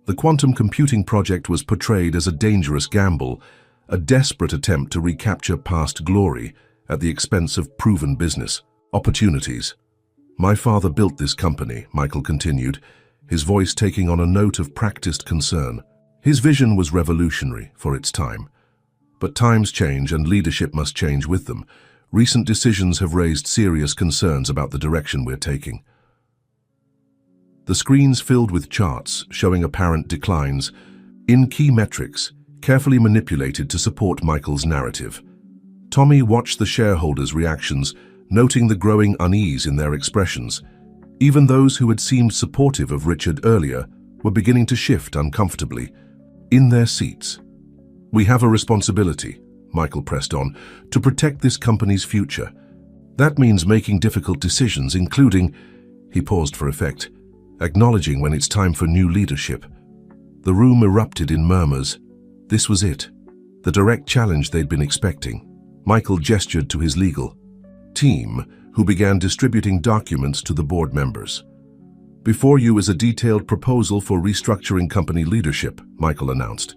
The quantum computing project was portrayed as a dangerous gamble, a desperate attempt to recapture past glory at the expense of proven business opportunities. My father built this company, Michael continued, his voice taking on a note of practiced concern. His vision was revolutionary for its time. But times change and leadership must change with them. Recent decisions have raised serious concerns about the direction we're taking. The screens filled with charts showing apparent declines in key metrics, carefully manipulated to support Michael's narrative. Tommy watched the shareholders' reactions, noting the growing unease in their expressions. Even those who had seemed supportive of Richard earlier were beginning to shift uncomfortably in their seats. We have a responsibility, Michael pressed on, to protect this company's future. That means making difficult decisions, including, he paused for effect, acknowledging when it's time for new leadership. The room erupted in murmurs. This was it, the direct challenge they'd been expecting. Michael gestured to his legal team, who began distributing documents to the board members. "Before you is a detailed proposal for restructuring company leadership," Michael announced,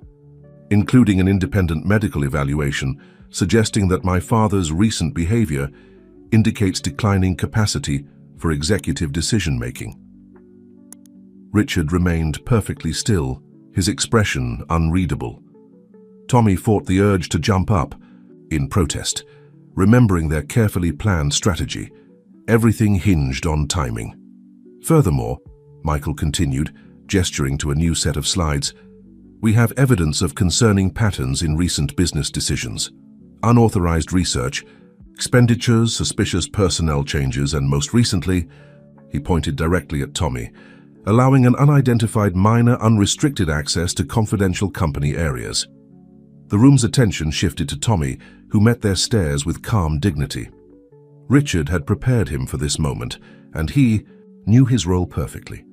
"including an independent medical evaluation suggesting that my father's recent behavior indicates declining capacity for executive decision-making." Richard remained perfectly still, his expression unreadable. Tommy fought the urge to jump up in protest, remembering their carefully planned strategy. Everything hinged on timing. "Furthermore," Michael continued, gesturing to a new set of slides, "we have evidence of concerning patterns in recent business decisions. Unauthorized research, expenditures, suspicious personnel changes, and most recently," he pointed directly at Tommy, "allowing an unidentified minor unrestricted access to confidential company areas." The room's attention shifted to Tommy, who met their stares with calm dignity. Richard had prepared him for this moment, and he knew his role perfectly.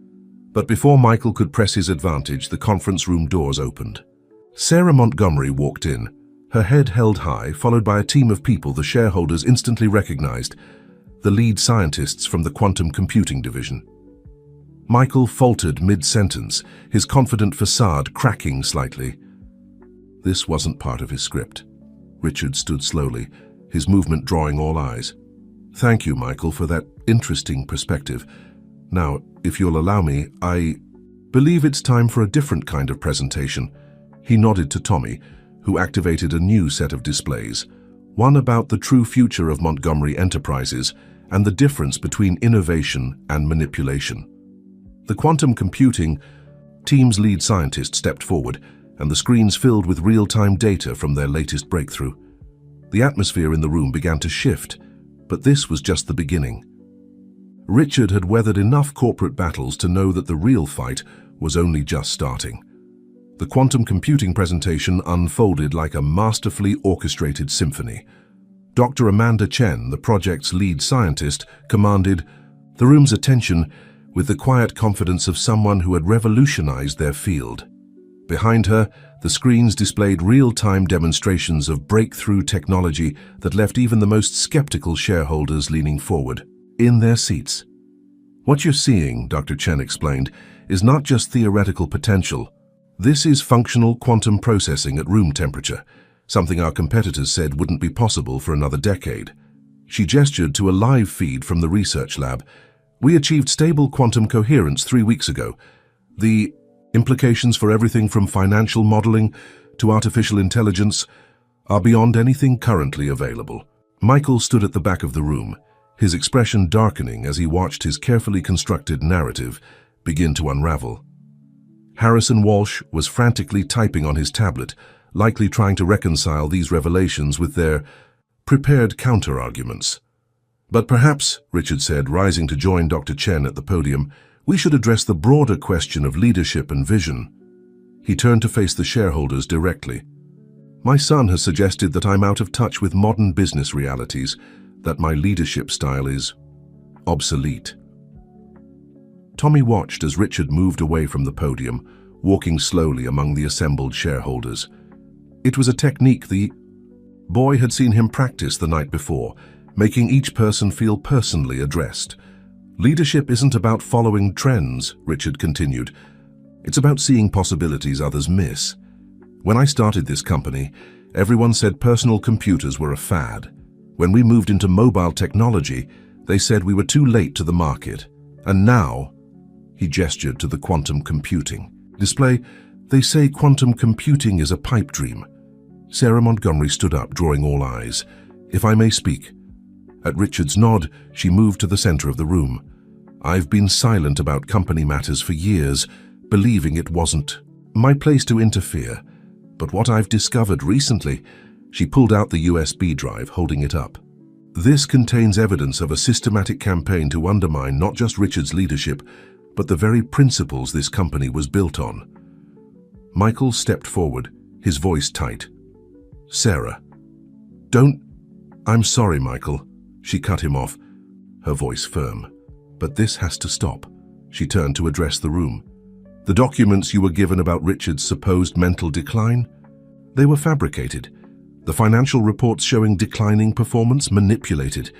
But before Michael could press his advantage, the conference room doors opened. Sarah Montgomery walked in, her head held high, followed by a team of people the shareholders instantly recognized, the lead scientists from the quantum computing division. Michael faltered mid-sentence, his confident facade cracking slightly. This wasn't part of his script. Richard stood slowly, his movement drawing all eyes. "Thank you, Michael, for that interesting perspective. Now, if you'll allow me, I believe it's time for a different kind of presentation." He nodded to Tommy, who activated a new set of displays, one about the true future of Montgomery Enterprises and the difference between innovation and manipulation. The quantum computing team's lead scientist stepped forward, and the screens filled with real-time data from their latest breakthrough. The atmosphere in the room began to shift, but this was just the beginning. Richard had weathered enough corporate battles to know that the real fight was only just starting. The quantum computing presentation unfolded like a masterfully orchestrated symphony. Dr. Amanda Chen, the project's lead scientist, commanded the room's attention with the quiet confidence of someone who had revolutionized their field. Behind her, the screens displayed real-time demonstrations of breakthrough technology that left even the most skeptical shareholders leaning forward, in their seats. "What you're seeing," Dr. Chen explained, "is not just theoretical potential. This is functional quantum processing at room temperature, something our competitors said wouldn't be possible for another decade." She gestured to a live feed from the research lab. "We achieved stable quantum coherence 3 weeks ago. The implications for everything from financial modeling to artificial intelligence are beyond anything currently available." Michael stood at the back of the room, his expression darkening as he watched his carefully constructed narrative begin to unravel. Harrison Walsh was frantically typing on his tablet, likely trying to reconcile these revelations with their prepared counter-arguments. "But perhaps," Richard said, rising to join Dr. Chen at the podium, "we should address the broader question of leadership and vision." He turned to face the shareholders directly. "My son has suggested that I'm out of touch with modern business realities, that my leadership style is obsolete." Tommy watched as Richard moved away from the podium, walking slowly among the assembled shareholders. It was a technique the boy had seen him practice the night before, making each person feel personally addressed. "Leadership isn't about following trends," Richard continued. "It's about seeing possibilities others miss. When I started this company, everyone said personal computers were a fad. When we moved into mobile technology, they said we were too late to the market. And now," he gestured to the quantum computing display, "they say quantum computing is a pipe dream." Sarah Montgomery stood up, drawing all eyes. "If I may speak." At Richard's nod, she moved to the center of the room. "I've been silent about company matters for years, believing it wasn't my place to interfere. But what I've discovered recently," she pulled out the USB drive, holding it up. "This contains evidence of a systematic campaign to undermine not just Richard's leadership, but the very principles this company was built on." Michael stepped forward, his voice tight. "Sarah, don't—" "I'm sorry, Michael," she cut him off, her voice firm. "But this has to stop." She turned to address the room. "The documents you were given about Richard's supposed mental decline? They were fabricated. The financial reports showing declining performance manipulated.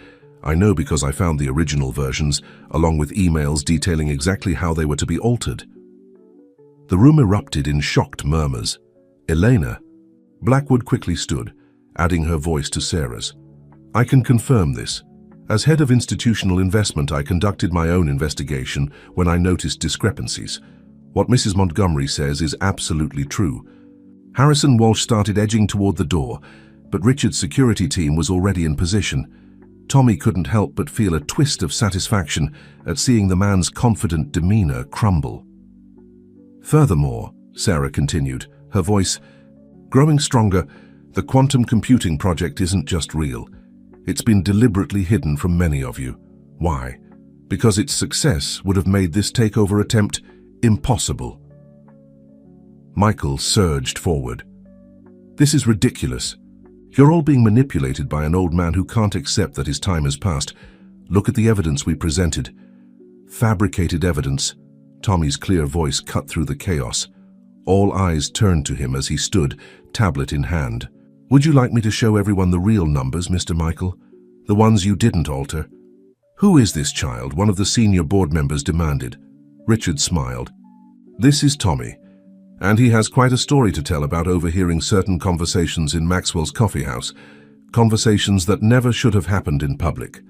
I know because I found the original versions, along with emails detailing exactly how they were to be altered. The room erupted in shocked murmurs. Elena. Blackwood quickly stood, adding her voice to Sarah's. I can confirm this. As head of institutional investment, I conducted my own investigation when I noticed discrepancies. What Mrs. Montgomery says is absolutely true. Harrison Walsh started edging toward the door, but Richard's security team was already in position. Tommy couldn't help but feel a twist of satisfaction at seeing the man's confident demeanor crumble. Furthermore, Sarah continued, her voice growing stronger, the quantum computing project isn't just real. It's been deliberately hidden from many of you. Why? Because its success would have made this takeover attempt impossible. Michael surged forward. This is ridiculous. You're all being manipulated by an old man who can't accept that his time has passed. Look at the evidence we presented. Fabricated evidence. Tommy's clear voice cut through the chaos. All eyes turned to him as he stood, tablet in hand. Would you like me to show everyone the real numbers, Mr. Michael? The ones you didn't alter? Who is this child? One of the senior board members demanded. Richard smiled. This is Tommy, and he has quite a story to tell about overhearing certain conversations in Maxwell's coffee house, conversations that never should have happened in public.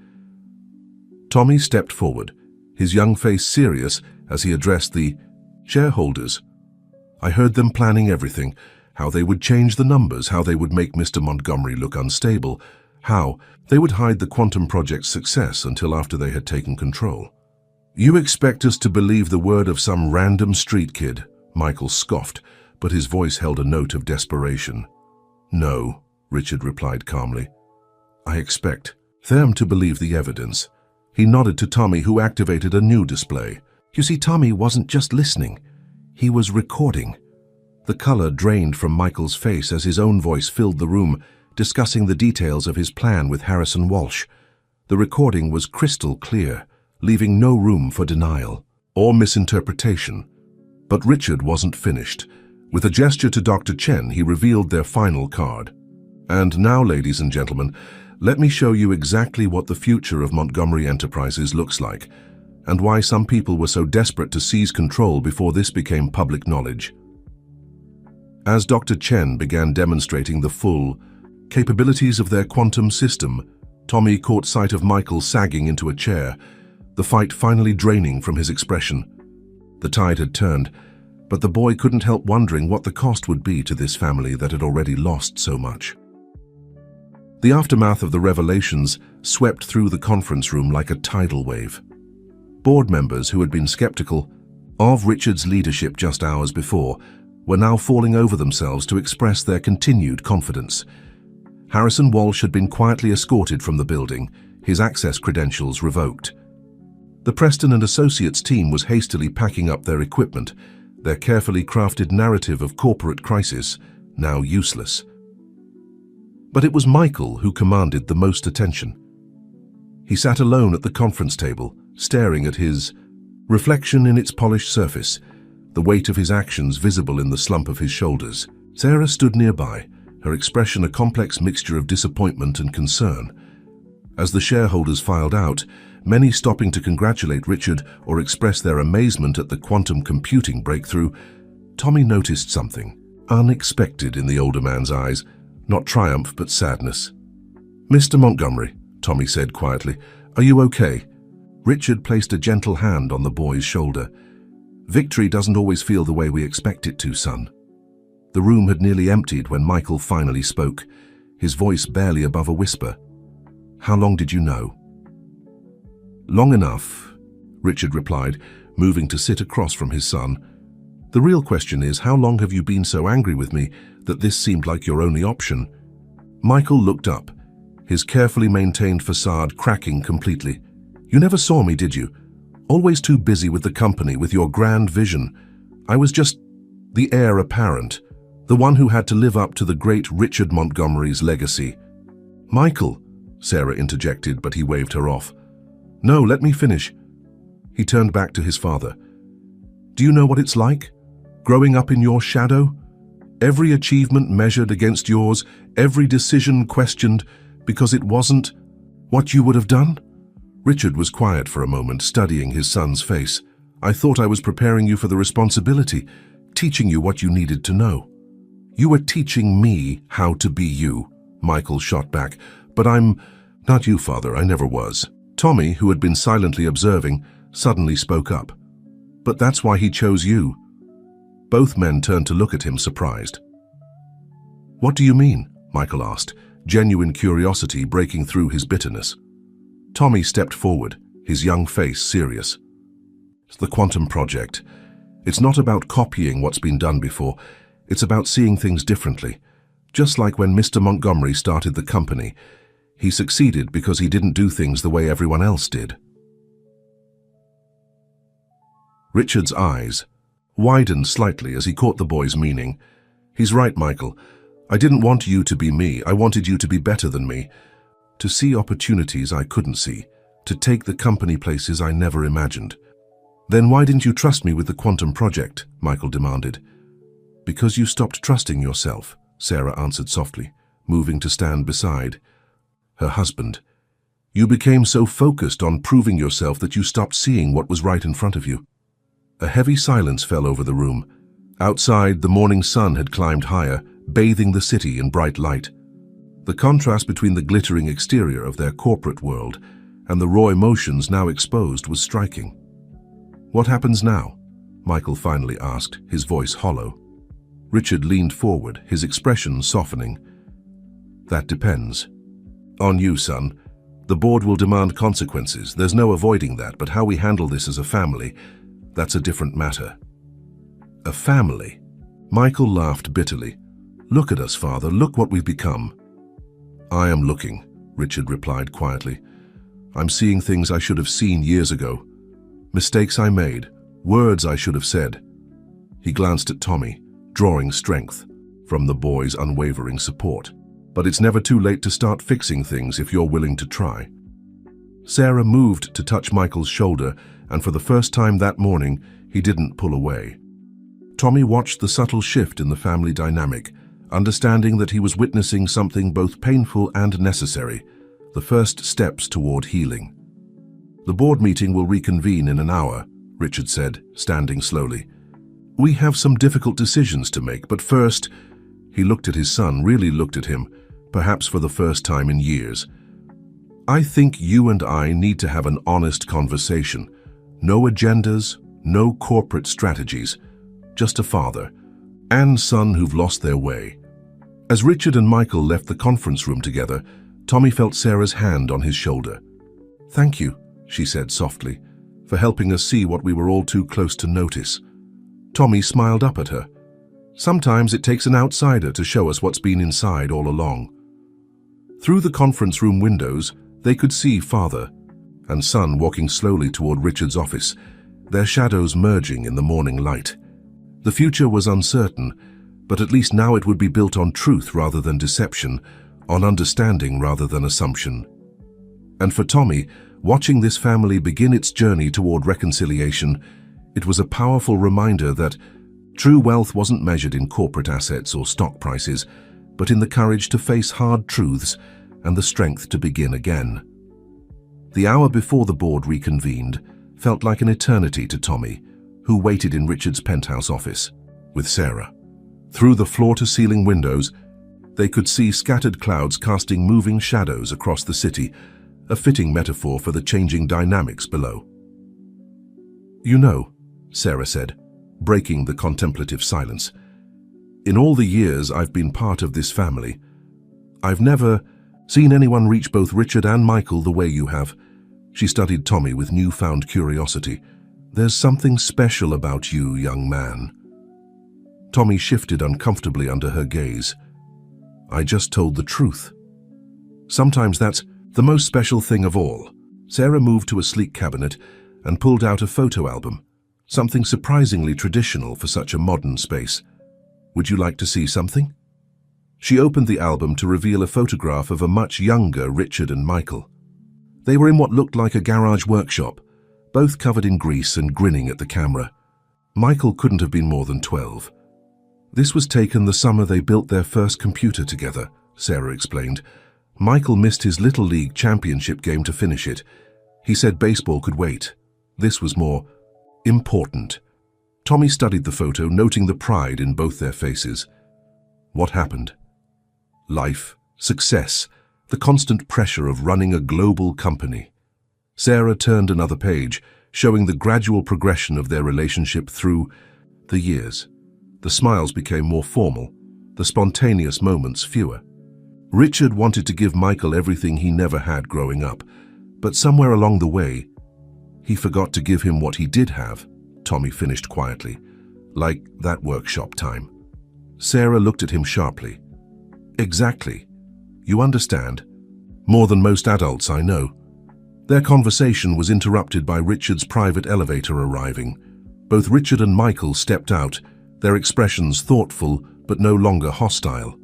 Tommy stepped forward, his young face serious as he addressed the shareholders. I heard them planning everything, how they would change the numbers, how they would make Mr. Montgomery look unstable, how they would hide the quantum project's success until after they had taken control. You expect us to believe the word of some random street kid, Michael scoffed, but his voice held a note of desperation. No, Richard replied calmly. I expect them to believe the evidence. He nodded to Tommy, who activated a new display. You see, Tommy wasn't just listening. He was recording. The color drained from Michael's face as his own voice filled the room, discussing the details of his plan with Harrison Walsh. The recording was crystal clear, leaving no room for denial or misinterpretation. But Richard wasn't finished. With a gesture to Dr. Chen, he revealed their final card. And now, ladies and gentlemen, let me show you exactly what the future of Montgomery Enterprises looks like, and why some people were so desperate to seize control before this became public knowledge. As Dr. Chen began demonstrating the full capabilities of their quantum system, Tommy caught sight of Michael sagging into a chair, the fight finally draining from his expression. The tide had turned, but the boy couldn't help wondering what the cost would be to this family that had already lost so much. The aftermath of the revelations swept through the conference room like a tidal wave. Board members who had been skeptical of Richard's leadership just hours before were now falling over themselves to express their continued confidence. Harrison Walsh had been quietly escorted from the building, his access credentials revoked. The Preston and Associates team was hastily packing up their equipment, their carefully crafted narrative of corporate crisis now useless. But it was Michael who commanded the most attention. He sat alone at the conference table, staring at his reflection in its polished surface, the weight of his actions visible in the slump of his shoulders. Sarah stood nearby, her expression a complex mixture of disappointment and concern. As the shareholders filed out, many stopping to congratulate Richard or express their amazement at the quantum computing breakthrough, Tommy noticed something unexpected in the older man's eyes, not triumph but sadness. Mr. Montgomery, Tommy said quietly, are you okay? Richard placed a gentle hand on the boy's shoulder. Victory doesn't always feel the way we expect it to, son. The room had nearly emptied when Michael finally spoke, his voice barely above a whisper. How long did you know? Long enough, Richard replied, moving to sit across from his son. The real question is, how long have you been so angry with me that this seemed like your only option? Michael looked up, his carefully maintained facade cracking completely. You never saw me, did you? Always too busy with the company, with your grand vision. I was just the heir apparent, the one who had to live up to the great Richard Montgomery's legacy. Michael, Sarah interjected, but he waved her off. No, let me finish. He turned back to his father. Do you know what it's like? Growing up in your shadow? Every achievement measured against yours, every decision questioned because it wasn't What you would have done? Richard was quiet for a moment, studying his son's face. I thought I was preparing you for the responsibility, teaching you what you needed to know. You were teaching me how to be you, Michael shot back. But I'm not you, father, I never was. Tommy, who had been silently observing, suddenly spoke up. But that's why he chose you. Both men turned to look at him, surprised. What do you mean? Michael asked, genuine curiosity breaking through his bitterness. Tommy stepped forward, his young face serious. It's the quantum project. It's not about copying what's been done before. It's about seeing things differently. Just like when Mr. Montgomery started the company, he succeeded because he didn't do things the way everyone else did. Richard's eyes widened slightly as he caught the boy's meaning. He's right, Michael. I didn't want you to be me. I wanted you to be better than me. To see opportunities I couldn't see. To take the company places I never imagined. Then why didn't you trust me with the quantum project? Michael demanded. Because you stopped trusting yourself, Sarah answered softly, moving to stand beside her husband. You became so focused on proving yourself that you stopped seeing what was right in front of you. A heavy silence fell over the room. Outside, the morning sun had climbed higher, bathing the city in bright light. The contrast between the glittering exterior of their corporate world and the raw emotions now exposed was striking. What happens now? Michael finally asked, his voice hollow. Richard leaned forward, his expression softening. That depends. On you, son. The board will demand consequences. There's no avoiding that, but how we handle this as a family, that's a different matter. A family? Michael laughed bitterly. Look at us, father. Look what we've become. I am looking, Richard replied quietly. I'm seeing things I should have seen years ago. Mistakes I made, words I should have said. He glanced at Tommy, drawing strength from the boy's unwavering support. But it's never too late to start fixing things if you're willing to try. Sarah moved to touch Michael's shoulder, and for the first time that morning, he didn't pull away. Tommy watched the subtle shift in the family dynamic, understanding that he was witnessing something both painful and necessary, the first steps toward healing. The board meeting will reconvene in an hour, Richard said, standing slowly. We have some difficult decisions to make, but first, he looked at his son, really looked at him, perhaps for the first time in years. I think you and I need to have an honest conversation. No agendas, no corporate strategies, just a father and son who've lost their way. As Richard and Michael left the conference room together, Tommy felt Sarah's hand on his shoulder. Thank you, she said softly, for helping us see what we were all too close to notice. Tommy smiled up at her. Sometimes it takes an outsider to show us what's been inside all along. Through the conference room windows, they could see father and son walking slowly toward Richard's office, their shadows merging in the morning light. The future was uncertain, but at least now it would be built on truth rather than deception, on understanding rather than assumption. And for Tommy, watching this family begin its journey toward reconciliation, it was a powerful reminder that true wealth wasn't measured in corporate assets or stock prices, but in the courage to face hard truths and the strength to begin again. The hour before the board reconvened felt like an eternity to Tommy, who waited in Richard's penthouse office with Sarah. Through the floor-to-ceiling windows, they could see scattered clouds casting moving shadows across the city, a fitting metaphor for the changing dynamics below. You know, Sarah said, breaking the contemplative silence, in all the years I've been part of this family, I've never seen anyone reach both Richard and Michael the way you have. She studied Tommy with newfound curiosity. There's something special about you, young man. Tommy shifted uncomfortably under her gaze. I just told the truth. Sometimes that's the most special thing of all. Sarah moved to a sleek cabinet and pulled out a photo album, something surprisingly traditional for such a modern space. Would you like to see something? She opened the album to reveal a photograph of a much younger Richard and Michael. They were in what looked like a garage workshop, both covered in grease and grinning at the camera. Michael couldn't have been more than 12. This was taken the summer they built their first computer together, Sarah explained. Michael missed his Little League championship game to finish it. He said baseball could wait. This was more important. Tommy studied the photo, noting the pride in both their faces. What happened? Life, success, the constant pressure of running a global company. Sarah turned another page, showing the gradual progression of their relationship through the years. The smiles became more formal, the spontaneous moments fewer. Richard wanted to give Michael everything he never had growing up, but somewhere along the way, he forgot to give him what he did have, Tommy finished quietly, like that workshop time. Sarah looked at him sharply. Exactly. You understand? More than most adults I know. Their conversation was interrupted by Richard's private elevator arriving. Both Richard and Michael stepped out, their expressions thoughtful but no longer hostile.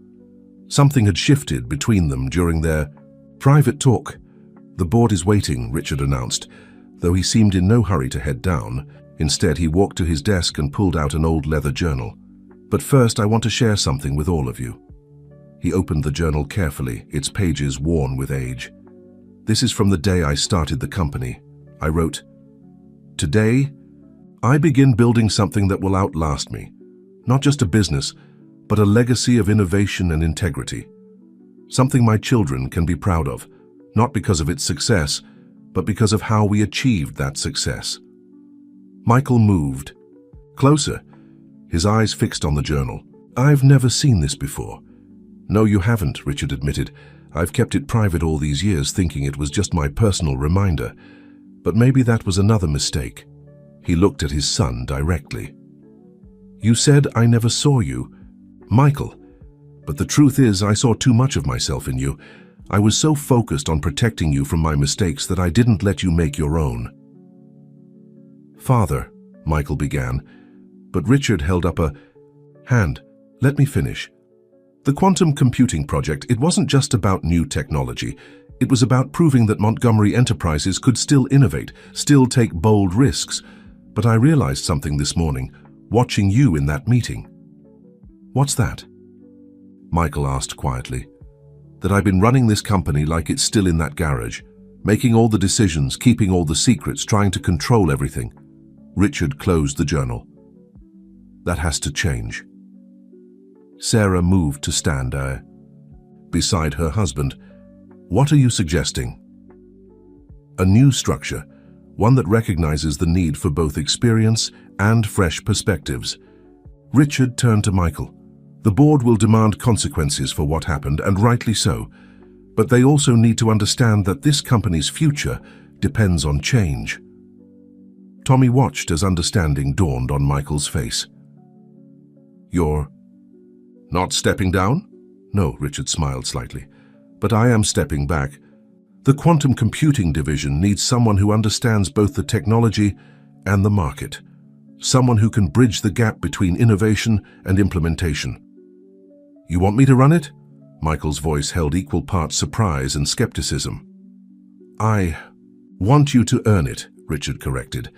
Something had shifted between them during their private talk. The board is waiting, Richard announced, though he seemed in no hurry to head down. Instead, he walked to his desk and pulled out an old leather journal. But first, I want to share something with all of you. He opened the journal carefully, its pages worn with age. This is from the day I started the company. I wrote, "Today, I begin building something that will outlast me. Not just a business, but a legacy of innovation and integrity. Something my children can be proud of, not because of its success, but because of how we achieved that success." Michael moved closer, his eyes fixed on the journal. "I've never seen this before." "No, you haven't," Richard admitted. "I've kept it private all these years, thinking it was just my personal reminder. But maybe that was another mistake." He looked at his son directly. "You said I never saw you, Michael, but the truth is I saw too much of myself in you. I was so focused on protecting you from my mistakes that I didn't let you make your own." "Father," Michael began, but Richard held up a hand. "Let me finish. The quantum computing project, it wasn't just about new technology. It was about proving that Montgomery Enterprises could still innovate, still take bold risks. But I realized something this morning, watching you in that meeting." "What's that?" Michael asked quietly. "That I've been running this company like it's still in that garage, making all the decisions, keeping all the secrets, trying to control everything." Richard closed the journal. "That has to change." Sarah moved to stand beside her husband. "What are you suggesting?" "A new structure, one that recognizes the need for both experience and fresh perspectives." Richard turned to Michael. "The board will demand consequences for what happened, and rightly so. But they also need to understand that this company's future depends on change." Tommy watched as understanding dawned on Michael's face. "You're not stepping down?" "No," Richard smiled slightly. "But I am stepping back. The quantum computing division needs someone who understands both the technology and the market. Someone who can bridge the gap between innovation and implementation." "You want me to run it?" Michael's voice held equal parts surprise and skepticism. "I want you to earn it," Richard corrected.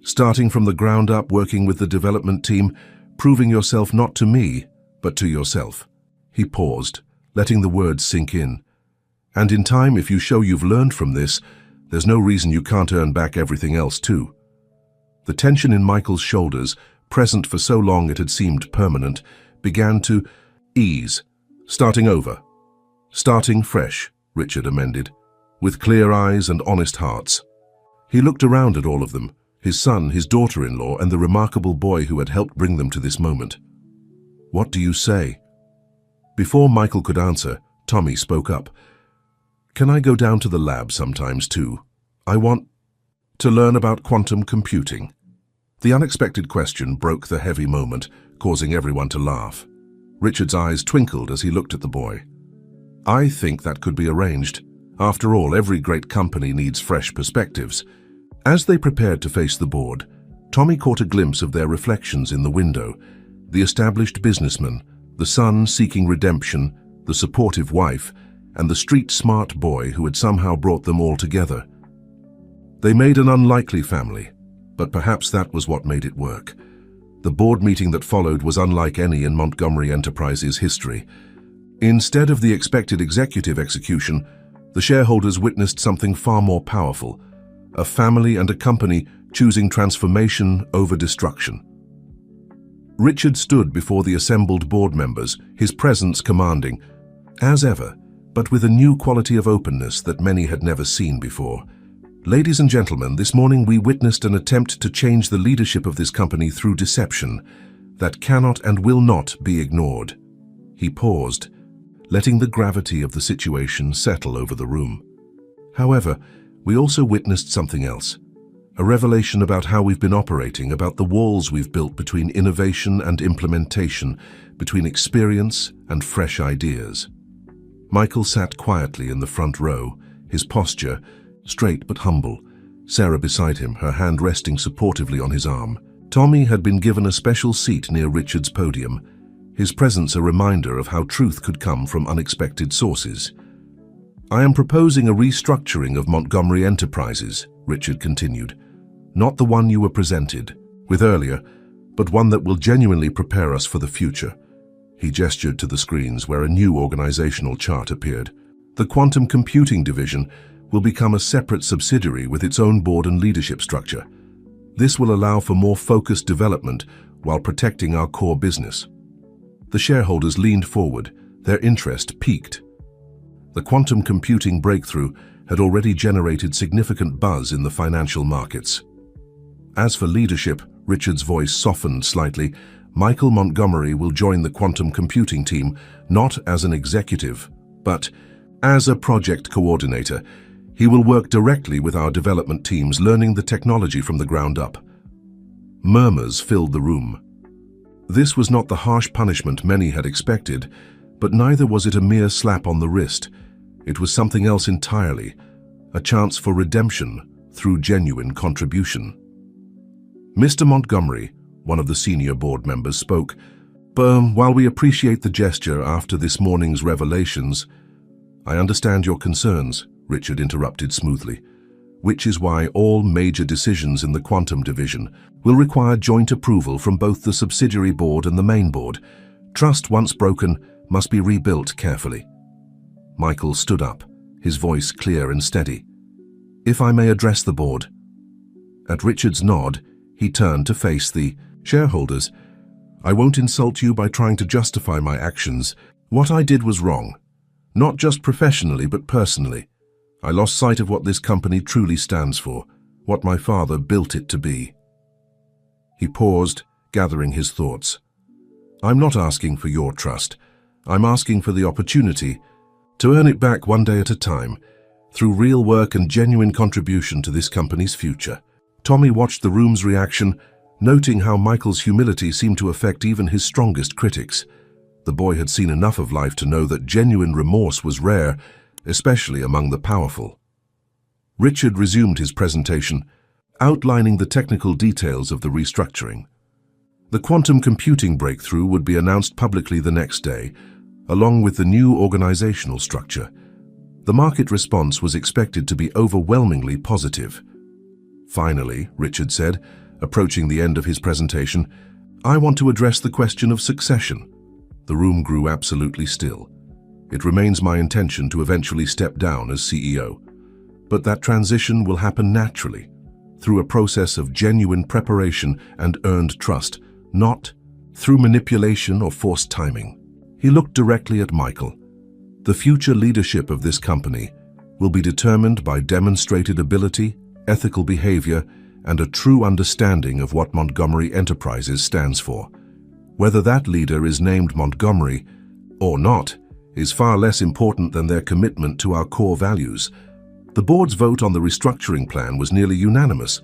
"Starting from the ground up, working with the development team, proving yourself not to me, but to yourself." He paused, letting the words sink in. "And in time, if you show you've learned from this, there's no reason you can't earn back everything else too." The tension in Michael's shoulders, present for so long it had seemed permanent, began to ease. "Starting over. Starting fresh," Richard amended, "with clear eyes and honest hearts." He looked around at all of them, his son, his daughter-in-law, and the remarkable boy who had helped bring them to this moment. "What do you say?" Before Michael could answer, Tommy spoke up. "Can I go down to the lab sometimes too? I want to learn about quantum computing." The unexpected question broke the heavy moment, causing everyone to laugh. Richard's eyes twinkled as he looked at the boy. "I think that could be arranged. After all, every great company needs fresh perspectives." As they prepared to face the board, Tommy caught a glimpse of their reflections in the window. The established businessman, the son seeking redemption, the supportive wife, and the street-smart boy who had somehow brought them all together. They made an unlikely family, but perhaps that was what made it work. The board meeting that followed was unlike any in Montgomery Enterprises history. Instead of the expected executive execution, the shareholders witnessed something far more powerful, a family and a company choosing transformation over destruction. Richard stood before the assembled board members, his presence commanding, as ever, but with a new quality of openness that many had never seen before. Ladies and gentlemen, this morning we witnessed an attempt to change the leadership of this company through deception that cannot and will not be ignored. He paused, letting the gravity of the situation settle over the room. However, we also witnessed something else, a revelation about how we've been operating, about the walls we've built between innovation and implementation, between experience and fresh ideas. Michael sat quietly in the front row, his posture straight but humble, Sarah beside him, her hand resting supportively on his arm. Tommy had been given a special seat near Richard's podium, his presence a reminder of how truth could come from unexpected sources. "I am proposing a restructuring of Montgomery Enterprises," Richard continued. "Not the one you were presented with earlier, but one that will genuinely prepare us for the future." He gestured to the screens where a new organizational chart appeared. The quantum computing division will become a separate subsidiary with its own board and leadership structure. This will allow for more focused development while protecting our core business. The shareholders leaned forward, their interest peaked. The quantum computing breakthrough had already generated significant buzz in the financial markets. As for leadership, Richard's voice softened slightly. Michael Montgomery will join the quantum computing team, not as an executive, but as a project coordinator. He will work directly with our development teams, learning the technology from the ground up. Murmurs filled the room. This was not the harsh punishment many had expected, but neither was it a mere slap on the wrist. It was something else entirely, a chance for redemption through genuine contribution. Mr. Montgomery, one of the senior board members, spoke. While we appreciate the gesture after this morning's revelations, I understand your concerns," Richard interrupted smoothly, "which is why all major decisions in the quantum division will require joint approval from both the subsidiary board and the main board. Trust, once broken, must be rebuilt carefully." Michael stood up, his voice clear and steady. "If I may address the board." At Richard's nod, he turned to face the shareholders. "I won't insult you by trying to justify my actions. What I did was wrong, not just professionally but personally. I lost sight of what this company truly stands for, what my father built it to be." He paused, gathering his thoughts. "I'm not asking for your trust. I'm asking for the opportunity to earn it back one day at a time, through real work and genuine contribution to this company's future." Tommy watched the room's reaction, noting how Michael's humility seemed to affect even his strongest critics. The boy had seen enough of life to know that genuine remorse was rare, especially among the powerful. Richard resumed his presentation, outlining the technical details of the restructuring. The quantum computing breakthrough would be announced publicly the next day, along with the new organizational structure. The market response was expected to be overwhelmingly positive. "Finally," Richard said, approaching the end of his presentation, "I want to address the question of succession." The room grew absolutely still. "It remains my intention to eventually step down as CEO. But that transition will happen naturally, through a process of genuine preparation and earned trust, not through manipulation or forced timing." He looked directly at Michael. "The future leadership of this company will be determined by demonstrated ability, ethical behavior, and a true understanding of what Montgomery Enterprises stands for. Whether that leader is named Montgomery or not is far less important than their commitment to our core values." The board's vote on the restructuring plan was nearly unanimous.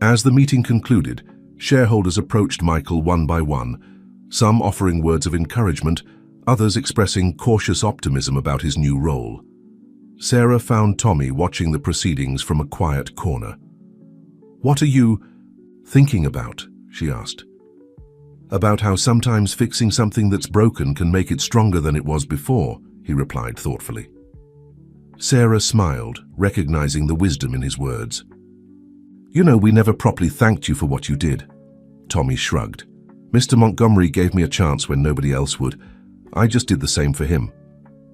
As the meeting concluded, shareholders approached Michael one by one, some offering words of encouragement, others expressing cautious optimism about his new role. Sarah found Tommy watching the proceedings from a quiet corner. "What are you thinking about?" she asked. "About how sometimes fixing something that's broken can make it stronger than it was before," he replied thoughtfully. Sarah smiled, recognizing the wisdom in his words. "You know, we never properly thanked you for what you did." Tommy shrugged. "Mr. Montgomery gave me a chance when nobody else would. I just did the same for him."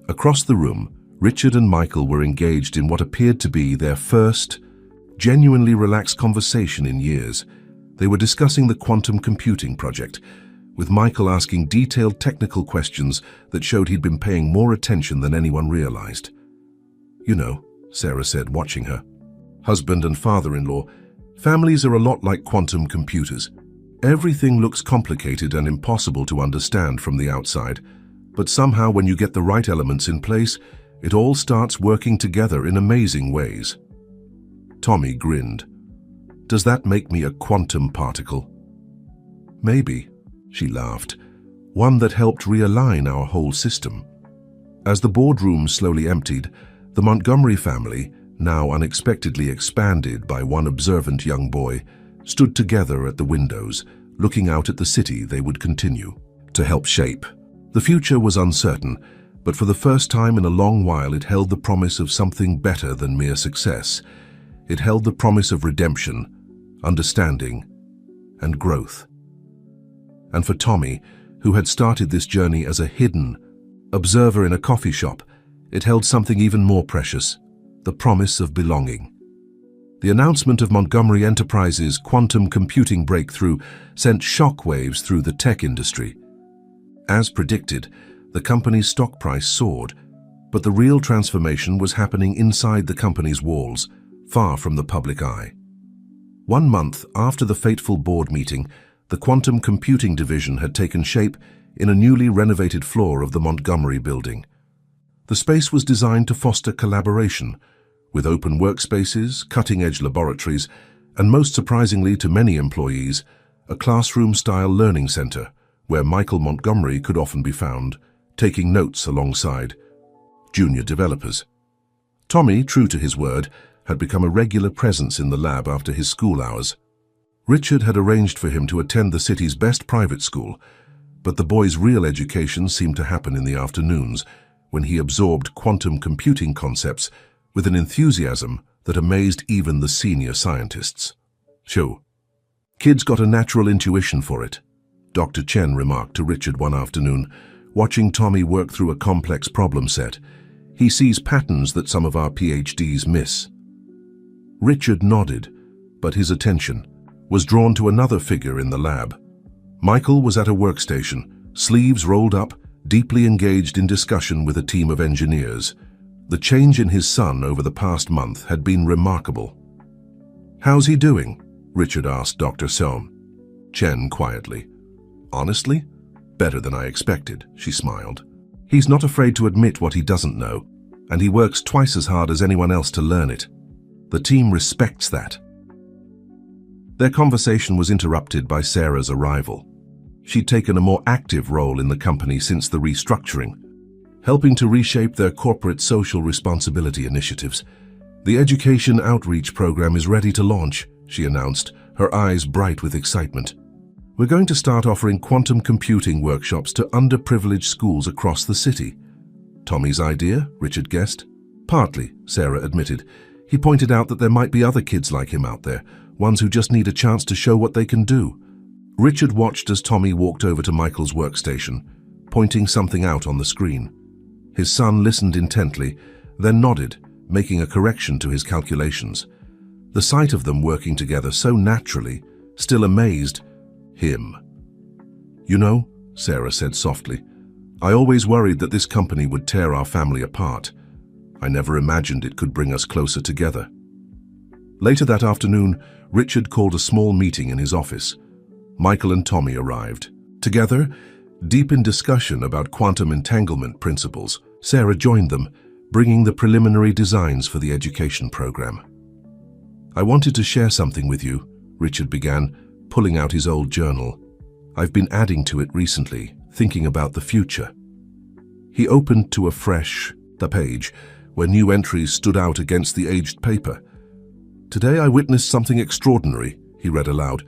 Across the room, Richard and Michael were engaged in what appeared to be their first, genuinely relaxed conversation in years. They were discussing the quantum computing project, with Michael asking detailed technical questions that showed he'd been paying more attention than anyone realized. "You know," Sarah said, watching her. "Husband and father-in-law, families are a lot like quantum computers. Everything looks complicated and impossible to understand from the outside, but somehow when you get the right elements in place, it all starts working together in amazing ways." Tommy grinned. "Does that make me a quantum particle?" "Maybe," she laughed, "one that helped realign our whole system." As the boardroom slowly emptied, the Montgomery family, now unexpectedly expanded by one observant young boy, stood together at the windows, looking out at the city they would continue to help shape. The future was uncertain, but for the first time in a long while it held the promise of something better than mere success. It held the promise of redemption, understanding, and growth. And for Tommy, who had started this journey as a hidden observer in a coffee shop, it held something even more precious, the promise of belonging. The announcement of Montgomery Enterprises' quantum computing breakthrough sent shockwaves through the tech industry. As predicted, the company's stock price soared, but the real transformation was happening inside the company's walls, far from the public eye. 1 month after the fateful board meeting, the quantum computing division had taken shape in a newly renovated floor of the Montgomery building. The space was designed to foster collaboration, with open workspaces, cutting-edge laboratories, and most surprisingly to many employees, a classroom-style learning center where Michael Montgomery could often be found, taking notes alongside junior developers. Tommy, true to his word, had become a regular presence in the lab after his school hours. Richard had arranged for him to attend the city's best private school, but the boy's real education seemed to happen in the afternoons, when he absorbed quantum computing concepts with an enthusiasm that amazed even the senior scientists. "Sure, kid's got a natural intuition for it," Dr. Chen remarked to Richard one afternoon, watching Tommy work through a complex problem set. "He sees patterns that some of our PhDs miss." Richard nodded, but his attention was drawn to another figure in the lab. Michael was at a workstation, sleeves rolled up, deeply engaged in discussion with a team of engineers. The change in his son over the past month had been remarkable. "How's he doing?" Richard asked Dr. Sohm. Chen quietly. "Honestly, better than I expected," she smiled. "He's not afraid to admit what he doesn't know, and he works twice as hard as anyone else to learn it. The team respects that." Their conversation was interrupted by Sarah's arrival. She'd taken a more active role in the company since the restructuring, helping to reshape their corporate social responsibility initiatives. "The education outreach program is ready to launch," she announced, her eyes bright with excitement. "We're going to start offering quantum computing workshops to underprivileged schools across the city." "Tommy's idea?" Richard guessed. "Partly," Sarah admitted. "He pointed out that there might be other kids like him out there, ones who just need a chance to show what they can do." Richard watched as Tommy walked over to Michael's workstation, pointing something out on the screen. His son listened intently, then nodded, making a correction to his calculations. The sight of them working together so naturally still amazed him. "You know," Sarah said softly, "I always worried that this company would tear our family apart. I never imagined it could bring us closer together." Later that afternoon, Richard called a small meeting in his office. Michael and Tommy arrived. Together, deep in discussion about quantum entanglement principles, Sarah joined them, bringing the preliminary designs for the education program. "I wanted to share something with you," Richard began, pulling out his old journal. "I've been adding to it recently, thinking about the future." He opened to a fresh page, where new entries stood out against the aged paper. "Today I witnessed something extraordinary," he read aloud.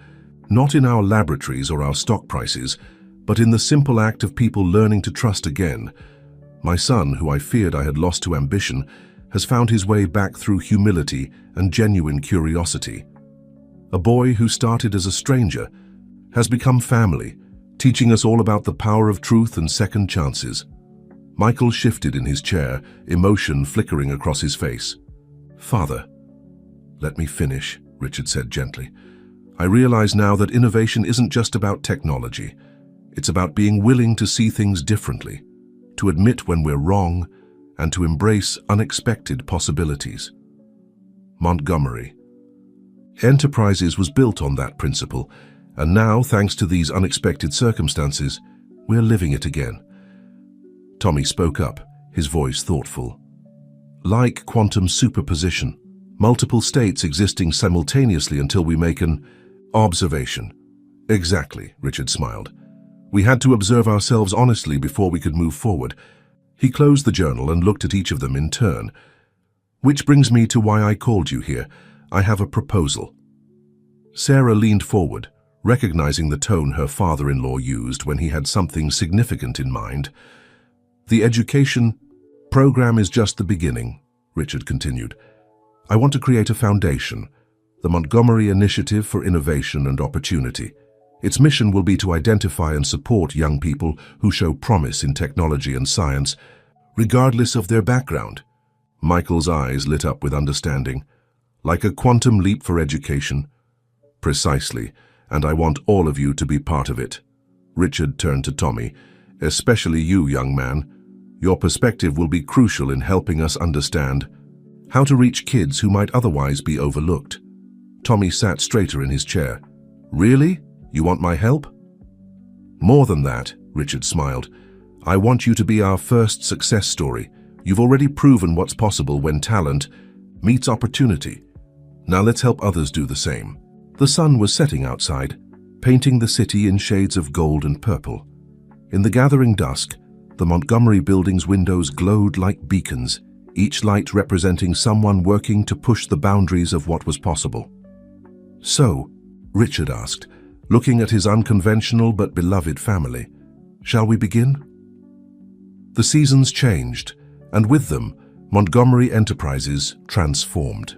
"Not in our laboratories or our stock prices, but in the simple act of people learning to trust again. My son, who I feared I had lost to ambition, has found his way back through humility and genuine curiosity. A boy who started as a stranger has become family, teaching us all about the power of truth and second chances." Michael shifted in his chair, emotion flickering across his face. "Father, let me finish," Richard said gently. "I realize now that innovation isn't just about technology. It's about being willing to see things differently, to admit when we're wrong, and to embrace unexpected possibilities." Montgomery. Enterprises was built on that principle, and now, thanks to these unexpected circumstances, we're living it again. Tommy spoke up, his voice thoughtful. "Like quantum superposition, multiple states existing simultaneously until we make an observation." "Exactly," Richard smiled. "We had to observe ourselves honestly before we could move forward." He closed the journal and looked at each of them in turn. "Which brings me to why I called you here. I have a proposal." Sarah leaned forward, recognizing the tone her father-in-law used when he had something significant in mind. "The education program is just the beginning," Richard continued. "I want to create a foundation, the Montgomery Initiative for Innovation and Opportunity. Its mission will be to identify and support young people who show promise in technology and science, regardless of their background." Michael's eyes lit up with understanding. "Like a quantum leap for education?" "Precisely, and I want all of you to be part of it." Richard turned to Tommy. "Especially you, young man. Your perspective will be crucial in helping us understand how to reach kids who might otherwise be overlooked." Tommy sat straighter in his chair. "Really? You want my help?" "More than that," Richard smiled. "I want you to be our first success story. You've already proven what's possible when talent meets opportunity. Now let's help others do the same." The sun was setting outside, painting the city in shades of gold and purple. In the gathering dusk, the Montgomery building's windows glowed like beacons, each light representing someone working to push the boundaries of what was possible. "So," Richard asked, looking at his unconventional but beloved family, "shall we begin?" The seasons changed, and with them, Montgomery Enterprises transformed.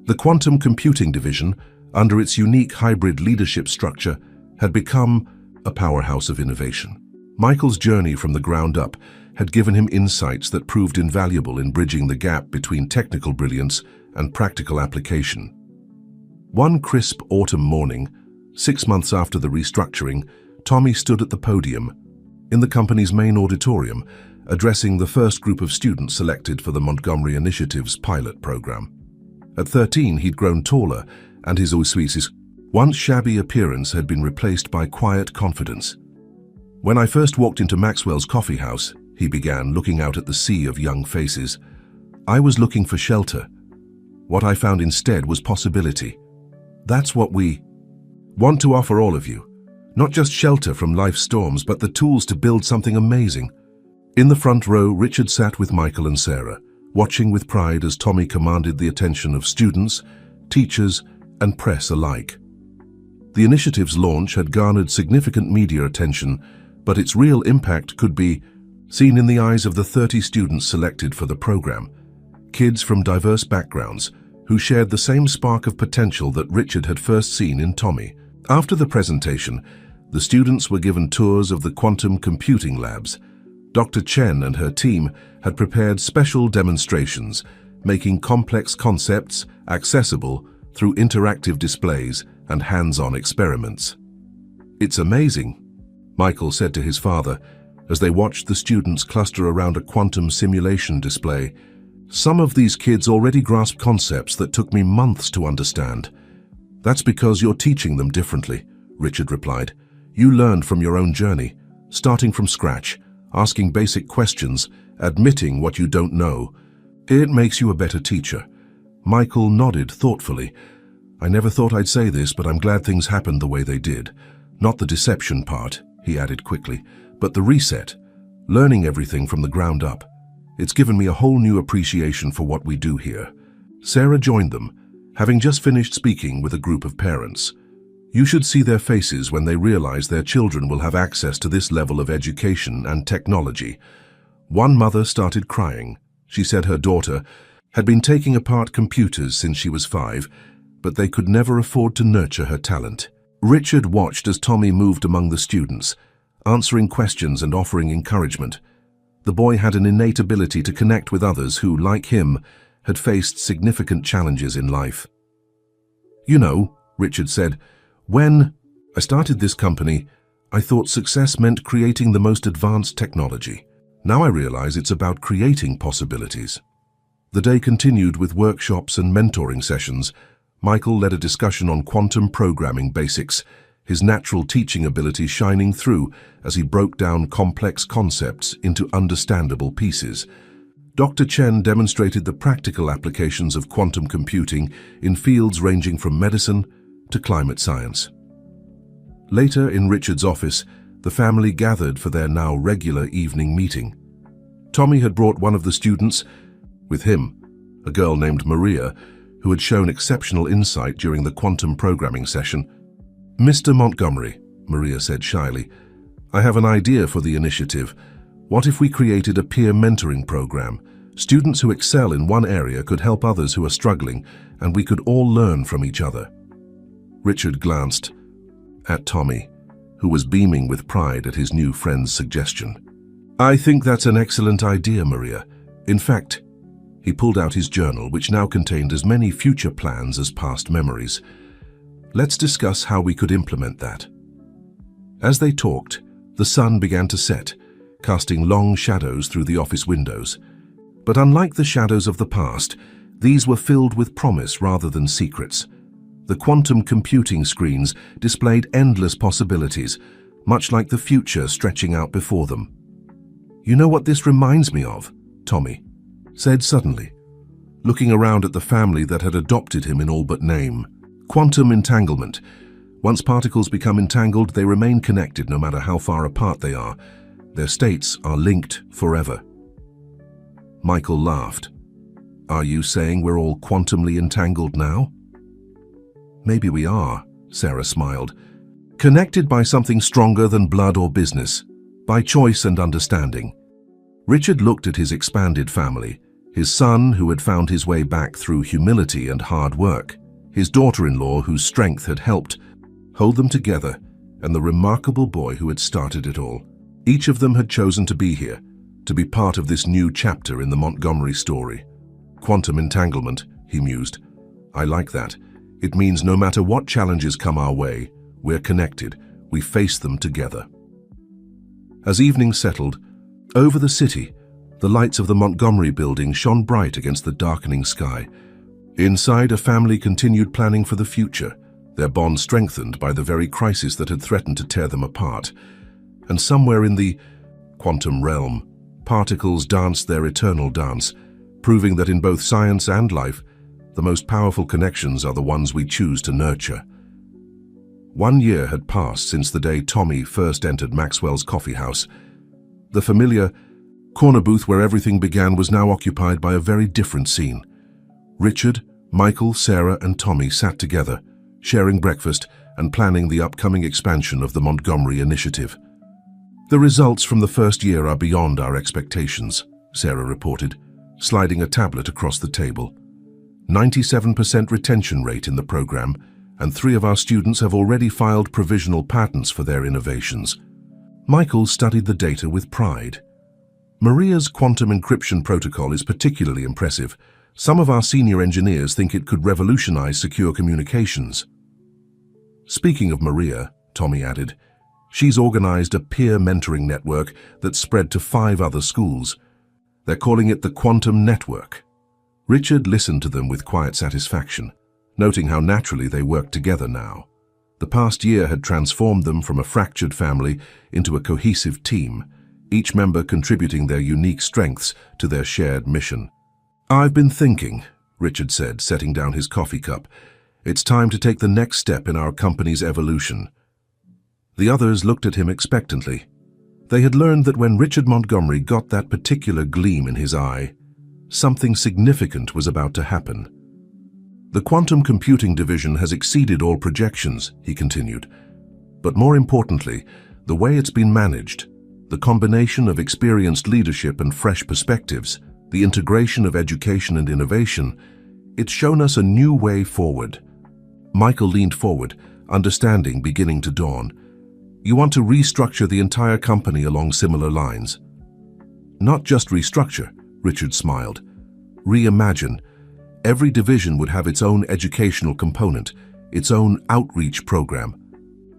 The Quantum Computing Division, under its unique hybrid leadership structure, had become a powerhouse of innovation. Michael's journey from the ground up had given him insights that proved invaluable in bridging the gap between technical brilliance and practical application. One crisp autumn morning, 6 months after the restructuring, Tommy stood at the podium in the company's main auditorium, addressing the first group of students selected for the Montgomery Initiative's pilot program. At 13, he'd grown taller, and his once shabby appearance had been replaced by quiet confidence. "When I first walked into Maxwell's coffee house," he began, looking out at the sea of young faces, "I was looking for shelter. What I found instead was possibility. That's what we want to offer all of you. Not just shelter from life's storms, but the tools to build something amazing." In the front row, Richard sat with Michael and Sarah, watching with pride as Tommy commanded the attention of students, teachers, and press alike. The initiative's launch had garnered significant media attention, but its real impact could be seen in the eyes of the 30 students selected for the program, kids from diverse backgrounds who shared the same spark of potential that Richard had first seen in Tommy. After the presentation, the students were given tours of the quantum computing labs. Dr. Chen and her team had prepared special demonstrations, making complex concepts accessible through interactive displays and hands-on experiments. "It's amazing," Michael said to his father as they watched the students cluster around a quantum simulation display. "Some of these kids already grasp concepts that took me months to understand." "That's because you're teaching them differently," Richard replied. "You learned from your own journey, starting from scratch, asking basic questions, admitting what you don't know. It makes you a better teacher." Michael nodded thoughtfully. "I never thought I'd say this, but I'm glad things happened the way they did. Not the deception part," he added quickly, "but the reset, learning everything from the ground up. It's given me a whole new appreciation for what we do here." Sarah joined them, having just finished speaking with a group of parents. You should see their faces when they realize their children will have access to this level of education and technology. One mother started crying. She said her daughter had been taking apart computers since she was 5, but they could never afford to nurture her talent. Richard watched as Tommy moved among the students, answering questions and offering encouragement. The boy had an innate ability to connect with others who, like him, had faced significant challenges in life. "You know," Richard said, "when I started this company, I thought success meant creating the most advanced technology. Now I realize it's about creating possibilities." The day continued with workshops and mentoring sessions. Michael led a discussion on quantum programming basics, his natural teaching ability shining through as he broke down complex concepts into understandable pieces. Dr. Chen demonstrated the practical applications of quantum computing in fields ranging from medicine to climate science. Later, in Richard's office, the family gathered for their now regular evening meeting. Tommy had brought one of the students with him, a girl named Maria, who had shown exceptional insight during the quantum programming session. "Mr. Montgomery," Maria said shyly, "I have an idea for the initiative. What if we created a peer mentoring program? Students who excel in one area could help others who are struggling, and we could all learn from each other." Richard glanced at Tommy, who was beaming with pride at his new friend's suggestion. "I think that's an excellent idea, Maria. In fact," he pulled out his journal, which now contained as many future plans as past memories. "Let's discuss how we could implement that." As they talked, the sun began to set, casting long shadows through the office windows. But unlike the shadows of the past, these were filled with promise rather than secrets. The quantum computing screens displayed endless possibilities, much like the future stretching out before them. "You know what this reminds me of?" Tommy said suddenly, looking around at the family that had adopted him in all but name. "Quantum entanglement. Once particles become entangled, they remain connected no matter how far apart they are. Their states are linked forever." Michael laughed. "Are you saying we're all quantumly entangled now?" "Maybe we are," Sarah smiled. "Connected by something stronger than blood or business, by choice and understanding." Richard looked at his expanded family, his son who had found his way back through humility and hard work, his daughter-in-law whose strength had helped hold them together, and the remarkable boy who had started it all. Each of them had chosen to be here, to be part of this new chapter in the Montgomery story. "Quantum entanglement," he mused. "I like that. It means no matter what challenges come our way, we're connected. We face them together." As evening settled, over the city, the lights of the Montgomery building shone bright against the darkening sky. Inside, a family continued planning for the future, their bond strengthened by the very crisis that had threatened to tear them apart. And somewhere in the quantum realm, particles danced their eternal dance, proving that in both science and life, the most powerful connections are the ones we choose to nurture. 1 year had passed since the day Tommy first entered Maxwell's coffee house. The familiar corner booth where everything began was now occupied by a very different scene. Richard, Michael, Sarah, and Tommy sat together, sharing breakfast and planning the upcoming expansion of the Montgomery initiative. "The results from the first year are beyond our expectations," Sarah reported, sliding a tablet across the table. 97% retention rate in the program, and 3 of our students have already filed provisional patents for their innovations. Michael studied the data with pride. "Maria's quantum encryption protocol is particularly impressive. Some of our senior engineers think it could revolutionize secure communications." "Speaking of Maria," Tommy added, "she's organized a peer mentoring network that's spread to 5 other schools. They're calling it the Quantum Network." Richard listened to them with quiet satisfaction, noting how naturally they worked together now. The past year had transformed them from a fractured family into a cohesive team, each member contributing their unique strengths to their shared mission. "I've been thinking," Richard said, setting down his coffee cup. "It's time to take the next step in our company's evolution." The others looked at him expectantly. They had learned that when Richard Montgomery got that particular gleam in his eye, something significant was about to happen. "The quantum computing division has exceeded all projections," he continued. "But more importantly, the way it's been managed, the combination of experienced leadership and fresh perspectives, the integration of education and innovation, it's shown us a new way forward." Michael leaned forward, understanding beginning to dawn. "You want to restructure the entire company along similar lines?" Not just restructure, Richard smiled. Reimagine. Every division would have its own educational component, its own outreach program.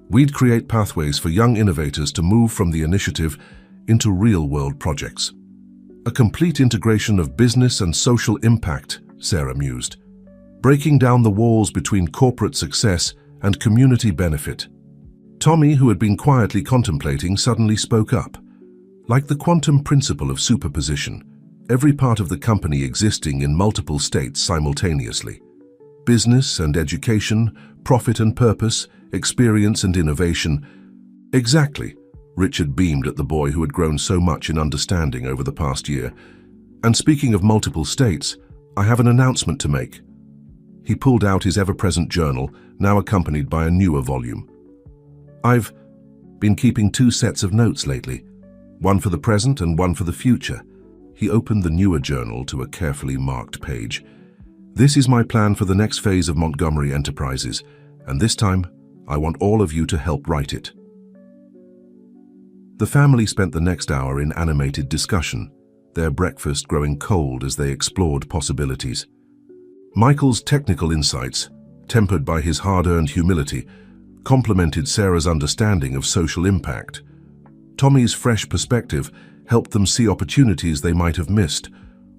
We'd create pathways for young innovators to move from the initiative into real-world projects. A complete integration of business and social impact, Sarah mused, breaking down the walls between corporate success and community benefit. Tommy, who had been quietly contemplating, suddenly spoke up. Like the quantum principle of superposition, every part of the company existing in multiple states simultaneously. Business and education, profit and purpose, experience and innovation. Exactly, Richard beamed at the boy who had grown so much in understanding over the past year. And speaking of multiple states, I have an announcement to make. He pulled out his ever-present journal, now accompanied by a newer volume. I've been keeping 2 sets of notes lately, one for the present and one for the future. He opened the newer journal to a carefully marked page. This is my plan for the next phase of Montgomery Enterprises, and this time, I want all of you to help write it. The family spent the next hour in animated discussion, their breakfast growing cold as they explored possibilities. Michael's technical insights, tempered by his hard-earned humility, complemented Sarah's understanding of social impact. Tommy's fresh perspective helped them see opportunities they might have missed,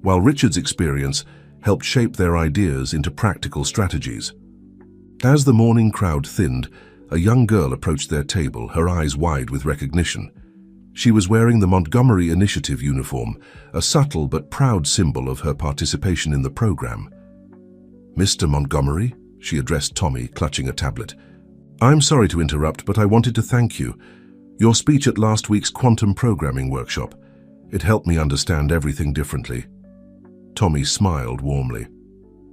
while Richard's experience helped shape their ideas into practical strategies. As the morning crowd thinned, a young girl approached their table, her eyes wide with recognition. She was wearing the Montgomery Initiative uniform, a subtle but proud symbol of her participation in the program. Mr. Montgomery, she addressed Tommy, clutching a tablet. I'm sorry to interrupt, but I wanted to thank you. Your speech at last week's quantum programming workshop. It helped me understand everything differently. Tommy smiled warmly.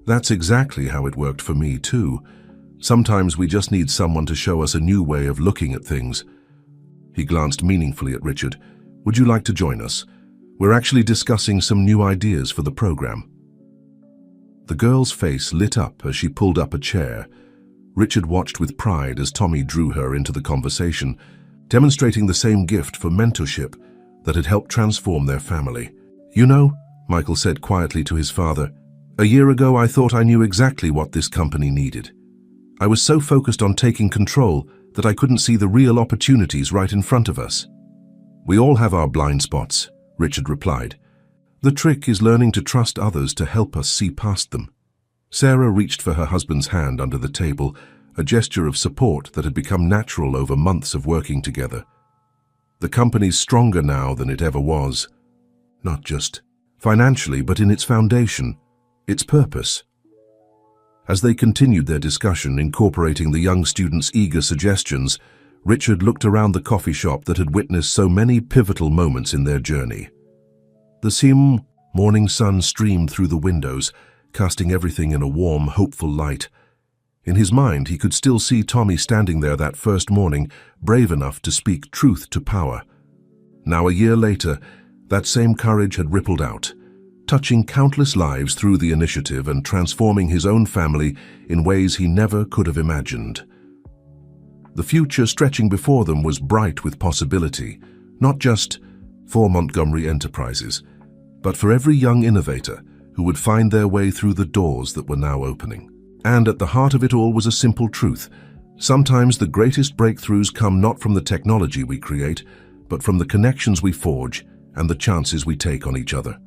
That's exactly how it worked for me too. Sometimes we just need someone to show us a new way of looking at things. He glanced meaningfully at Richard. Would you like to join us? We're actually discussing some new ideas for the program. The girl's face lit up as she pulled up a chair. Richard watched with pride as Tommy drew her into the conversation, demonstrating the same gift for mentorship that had helped transform their family. You know, Michael said quietly to his father, a year ago I thought I knew exactly what this company needed. I was so focused on taking control that I couldn't see the real opportunities right in front of us. We all have our blind spots, Richard replied. The trick is learning to trust others to help us see past them. Sarah reached for her husband's hand under the table, a gesture of support that had become natural over months of working together. The company's stronger now than it ever was, not just financially, but in its foundation, its purpose. As they continued their discussion, incorporating the young students' eager suggestions, Richard looked around the coffee shop that had witnessed so many pivotal moments in their journey. The morning sun streamed through the windows, casting everything in a warm, hopeful light. In his mind, he could still see Tommy standing there that first morning, brave enough to speak truth to power. Now, a year later, that same courage had rippled out, touching countless lives through the initiative and transforming his own family in ways he never could have imagined. The future stretching before them was bright with possibility, not just for Montgomery Enterprises, but for every young innovator who would find their way through the doors that were now opening. And at the heart of it all was a simple truth. Sometimes the greatest breakthroughs come not from the technology we create, but from the connections we forge and the chances we take on each other.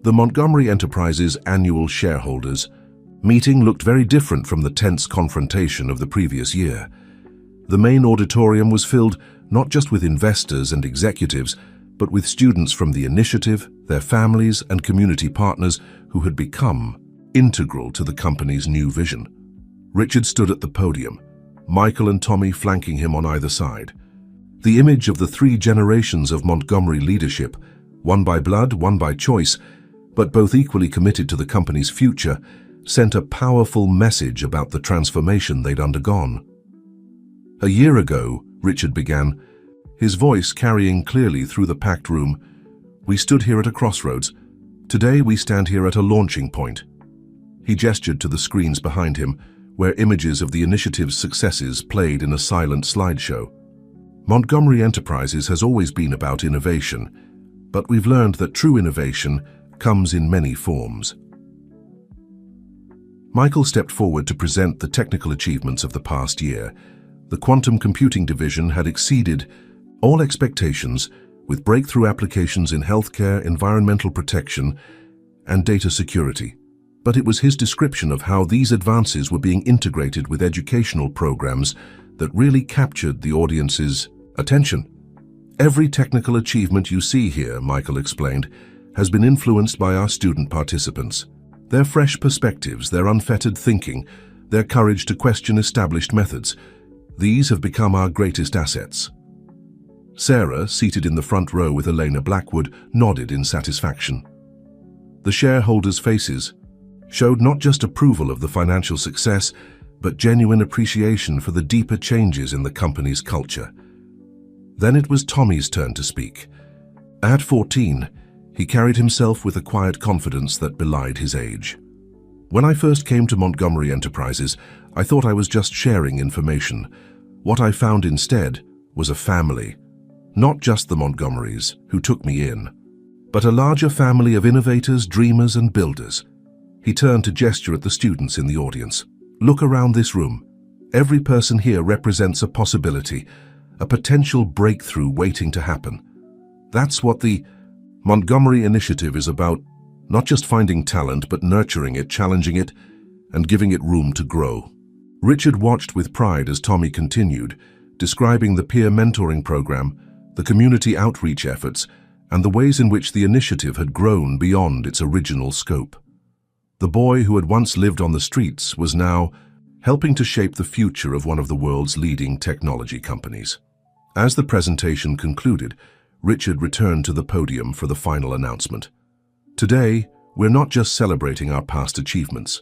The Montgomery Enterprises annual shareholders meeting looked very different from the tense confrontation of the previous year. The main auditorium was filled not just with investors and executives, but with students from the initiative, their families, and community partners who had become integral to the company's new vision. Richard stood at the podium, Michael and Tommy flanking him on either side. The image of the 3 generations of Montgomery leadership, one by blood, one by choice, but both equally committed to the company's future, sent a powerful message about the transformation they'd undergone. A year ago, Richard began, his voice carrying clearly through the packed room, we stood here at a crossroads. Today we stand here at a launching point. He gestured to the screens behind him, where images of the initiative's successes played in a silent slideshow. Montgomery Enterprises has always been about innovation, but we've learned that true innovation comes in many forms. Michael stepped forward to present the technical achievements of the past year. The quantum computing division had exceeded all expectations with breakthrough applications in healthcare, environmental protection, and data security. But it was his description of how these advances were being integrated with educational programs that really captured the audience's attention. Every technical achievement you see here, Michael explained, has been influenced by our student participants. Their fresh perspectives, their unfettered thinking, their courage to question established methods, these have become our greatest assets. Sarah, seated in the front row with Elena Blackwood, nodded in satisfaction. The shareholders' faces showed not just approval of the financial success, but genuine appreciation for the deeper changes in the company's culture. Then it was Tommy's turn to speak. At 14, he carried himself with a quiet confidence that belied his age. When I first came to Montgomery Enterprises, I thought I was just sharing information. What I found instead was a family. Not just the Montgomerys, who took me in, but a larger family of innovators, dreamers, and builders. He turned to gesture at the students in the audience. Look around this room. Every person here represents a possibility, a potential breakthrough waiting to happen. That's what the Montgomery Initiative is about, not just finding talent, but nurturing it, challenging it, and giving it room to grow. Richard watched with pride as Tommy continued, describing the peer mentoring program, the community outreach efforts, and the ways in which the initiative had grown beyond its original scope. The boy who had once lived on the streets was now helping to shape the future of one of the world's leading technology companies. As the presentation concluded, Richard returned to the podium for the final announcement. Today, we're not just celebrating our past achievements.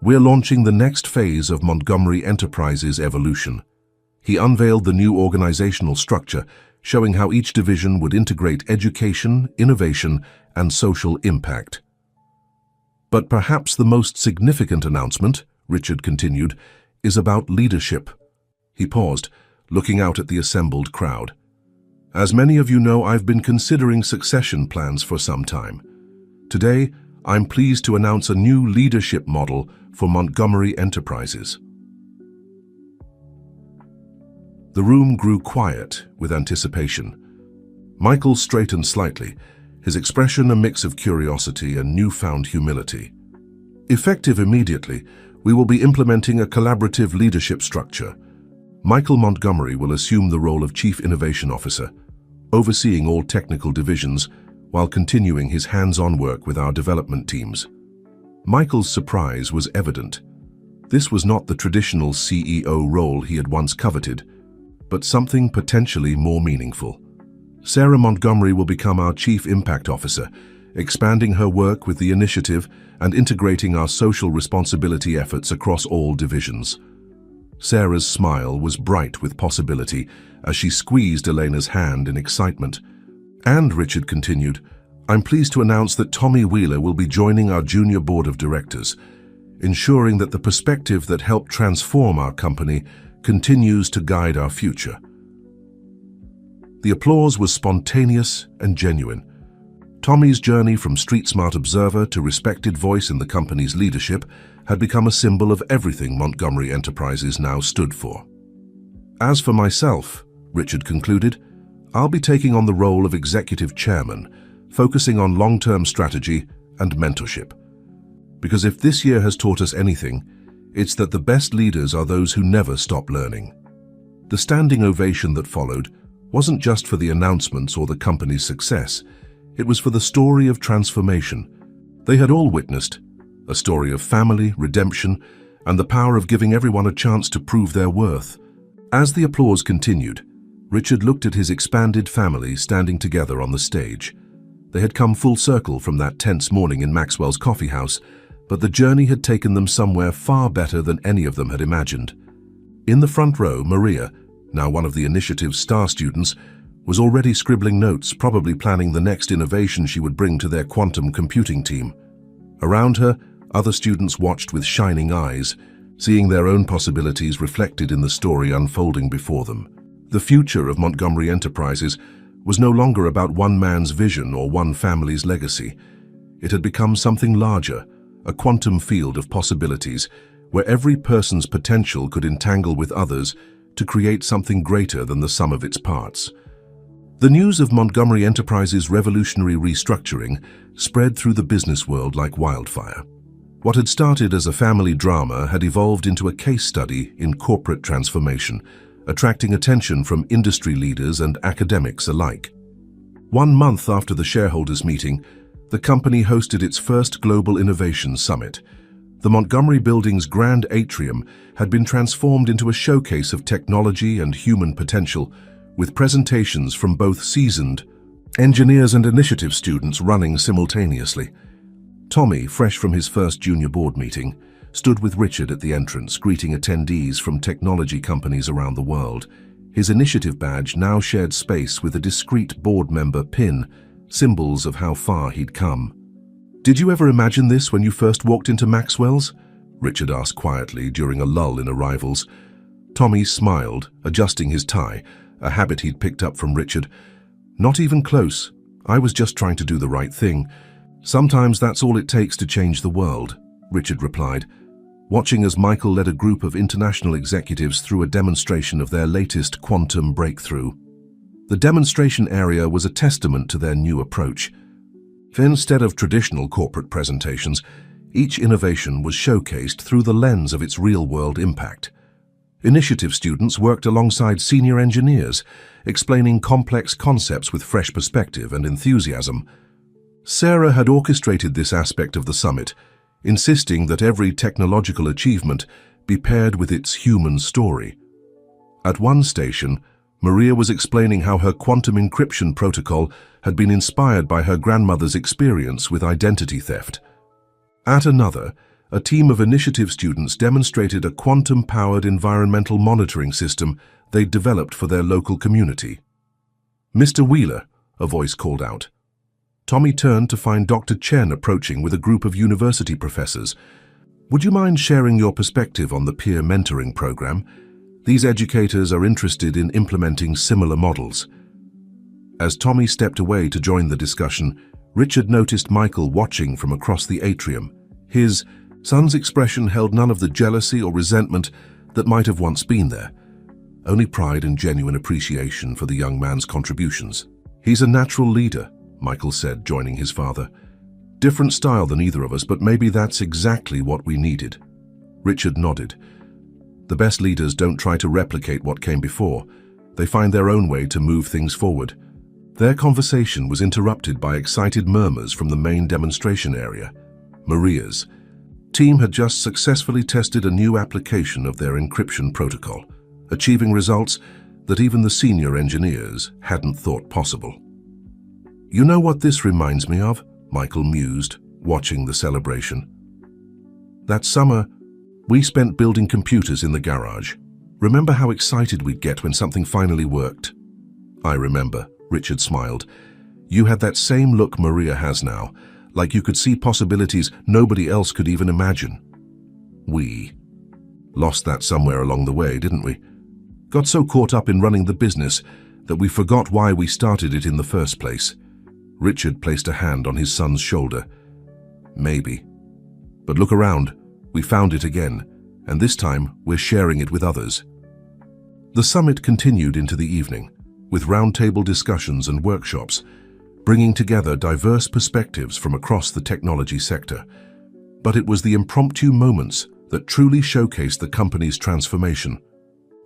We're launching the next phase of Montgomery Enterprises' evolution. He unveiled the new organizational structure, showing how each division would integrate education, innovation, and social impact. But perhaps the most significant announcement, Richard continued, is about leadership. He paused, looking out at the assembled crowd. As many of you know, I've been considering succession plans for some time. Today, I'm pleased to announce a new leadership model for Montgomery Enterprises. The room grew quiet with anticipation. Michael straightened slightly, his expression a mix of curiosity and newfound humility. Effective immediately, we will be implementing a collaborative leadership structure. Michael Montgomery will assume the role of Chief Innovation Officer, overseeing all technical divisions while continuing his hands-on work with our development teams. Michael's surprise was evident. This was not the traditional CEO role he had once coveted, but something potentially more meaningful. Sarah Montgomery will become our Chief Impact Officer, expanding her work with the initiative and integrating our social responsibility efforts across all divisions. Sarah's smile was bright with possibility as she squeezed Elena's hand in excitement. And, Richard continued, I'm pleased to announce that Tommy Wheeler will be joining our junior board of directors, ensuring that the perspective that helped transform our company continues to guide our future. The applause was spontaneous and genuine. Tommy's journey from street-smart observer to respected voice in the company's leadership had become a symbol of everything Montgomery Enterprises now stood for. As for myself, Richard concluded, I'll be taking on the role of executive chairman, focusing on long-term strategy and mentorship. Because if this year has taught us anything, it's that the best leaders are those who never stop learning. The standing ovation that followed wasn't just for the announcements or the company's success, it was for the story of transformation they had all witnessed, a story of family, redemption, and the power of giving everyone a chance to prove their worth. As the applause continued, Richard looked at his expanded family standing together on the stage. They had come full circle from that tense morning in Maxwell's coffee house, but the journey had taken them somewhere far better than any of them had imagined. In the front row, Maria, now one of the initiative's star students, was already scribbling notes, probably planning the next innovation she would bring to their quantum computing team. Around her, other students watched with shining eyes, seeing their own possibilities reflected in the story unfolding before them. The future of Montgomery Enterprises was no longer about one man's vision or one family's legacy. It had become something larger, a quantum field of possibilities, where every person's potential could entangle with others to create something greater than the sum of its parts. The news of Montgomery Enterprises' revolutionary restructuring spread through the business world like wildfire. What had started as a family drama had evolved into a case study in corporate transformation, attracting attention from industry leaders and academics alike. 1 month after the shareholders' meeting, the company hosted its first Global Innovation Summit. The Montgomery Building's grand atrium had been transformed into a showcase of technology and human potential, with presentations from both seasoned engineers and initiative students running simultaneously. Tommy, fresh from his first junior board meeting, stood with Richard at the entrance, greeting attendees from technology companies around the world. His initiative badge now shared space with a discreet board member pin, symbols of how far he'd come. "Did you ever imagine this when you first walked into Maxwell's?" Richard asked quietly during a lull in arrivals. Tommy smiled, adjusting his tie, a habit he'd picked up from Richard. "Not even close. I was just trying to do the right thing. Sometimes that's all it takes to change the world," Richard replied, watching as Michael led a group of international executives through a demonstration of their latest quantum breakthrough. The demonstration area was a testament to their new approach. Instead of traditional corporate presentations, each innovation was showcased through the lens of its real-world impact. Initiative students worked alongside senior engineers, explaining complex concepts with fresh perspective and enthusiasm. Sarah had orchestrated this aspect of the summit, insisting that every technological achievement be paired with its human story. At one station, Maria was explaining how her quantum encryption protocol had been inspired by her grandmother's experience with identity theft. At another, a team of initiative students demonstrated a quantum-powered environmental monitoring system they'd developed for their local community. "Mr. Wheeler," a voice called out. Tommy turned to find Dr. Chen approaching with a group of university professors. "Would you mind sharing your perspective on the peer mentoring program? These educators are interested in implementing similar models." As Tommy stepped away to join the discussion, Richard noticed Michael watching from across the atrium. His son's expression held none of the jealousy or resentment that might have once been there, only pride and genuine appreciation for the young man's contributions. "He's a natural leader," Michael said, joining his father. "Different style than either of us, but maybe that's exactly what we needed." Richard nodded. The best leaders don't try to replicate what came before. They find their own way to move things forward. Their conversation was interrupted by excited murmurs from the main demonstration area. Maria's team had just successfully tested a new application of their encryption protocol, achieving results that even the senior engineers hadn't thought possible. "You know what this reminds me of?" Michael mused, watching the celebration. "That summer, we spent building computers in the garage. Remember how excited we'd get when something finally worked?" "I remember," Richard smiled. "You had that same look Maria has now, like you could see possibilities nobody else could even imagine." "We lost that somewhere along the way, didn't we? Got so caught up in running the business that we forgot why we started it in the first place." Richard placed a hand on his son's shoulder. "Maybe. But look around. We found it again, and this time we're sharing it with others." The summit continued into the evening, with roundtable discussions and workshops, bringing together diverse perspectives from across the technology sector. But it was the impromptu moments that truly showcased the company's transformation.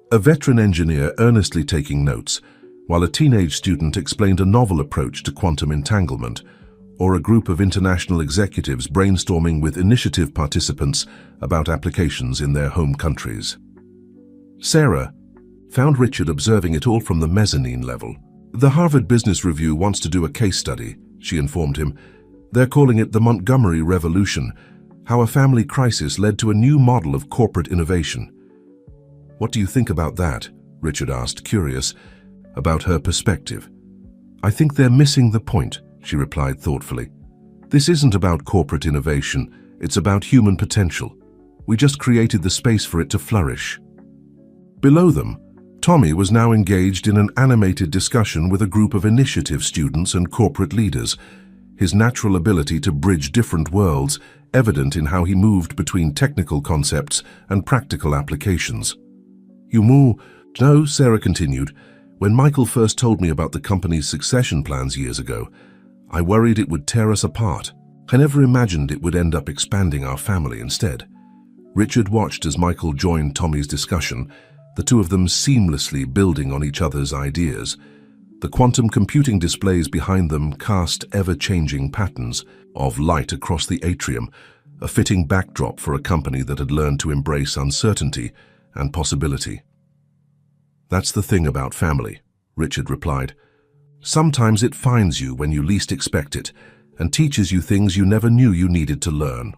A veteran engineer earnestly taking notes, while a teenage student explained a novel approach to quantum entanglement, or a group of international executives brainstorming with initiative participants about applications in their home countries. Sarah found Richard observing it all from the mezzanine level. "The Harvard Business Review wants to do a case study," she informed him. "They're calling it the Montgomery Revolution, how a family crisis led to a new model of corporate innovation." "What do you think about that?" Richard asked, curious about her perspective. "I think they're missing the point," she replied thoughtfully. "This isn't about corporate innovation, it's about human potential. We just created the space for it to flourish." Below them, Tommy was now engaged in an animated discussion with a group of initiative students and corporate leaders, his natural ability to bridge different worlds evident in how he moved between technical concepts and practical applications. No, Sarah continued. When Michael first told me about the company's succession plans years ago, I worried it would tear us apart. I never imagined it would end up expanding our family instead. Richard watched as Michael joined Tommy's discussion, the two of them seamlessly building on each other's ideas. The quantum computing displays behind them cast ever-changing patterns of light across the atrium, a fitting backdrop for a company that had learned to embrace uncertainty and possibility. That's the thing about family, Richard replied. Sometimes it finds you when you least expect it and teaches you things you never knew you needed to learn.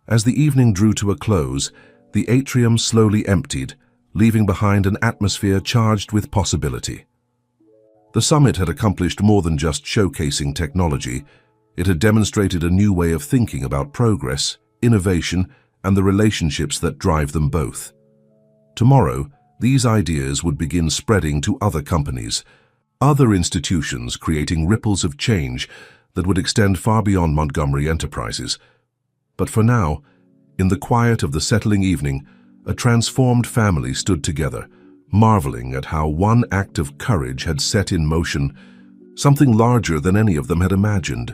As the evening drew to a close, the atrium slowly emptied, leaving behind an atmosphere charged with possibility. The summit had accomplished more than just showcasing technology. It had demonstrated a new way of thinking about progress, innovation, and the relationships that drive them both. Tomorrow, these ideas would begin spreading to other companies, other institutions, creating ripples of change that would extend far beyond Montgomery Enterprises. But for now, in the quiet of the settling evening, a transformed family stood together, marveling at how one act of courage had set in motion something larger than any of them had imagined.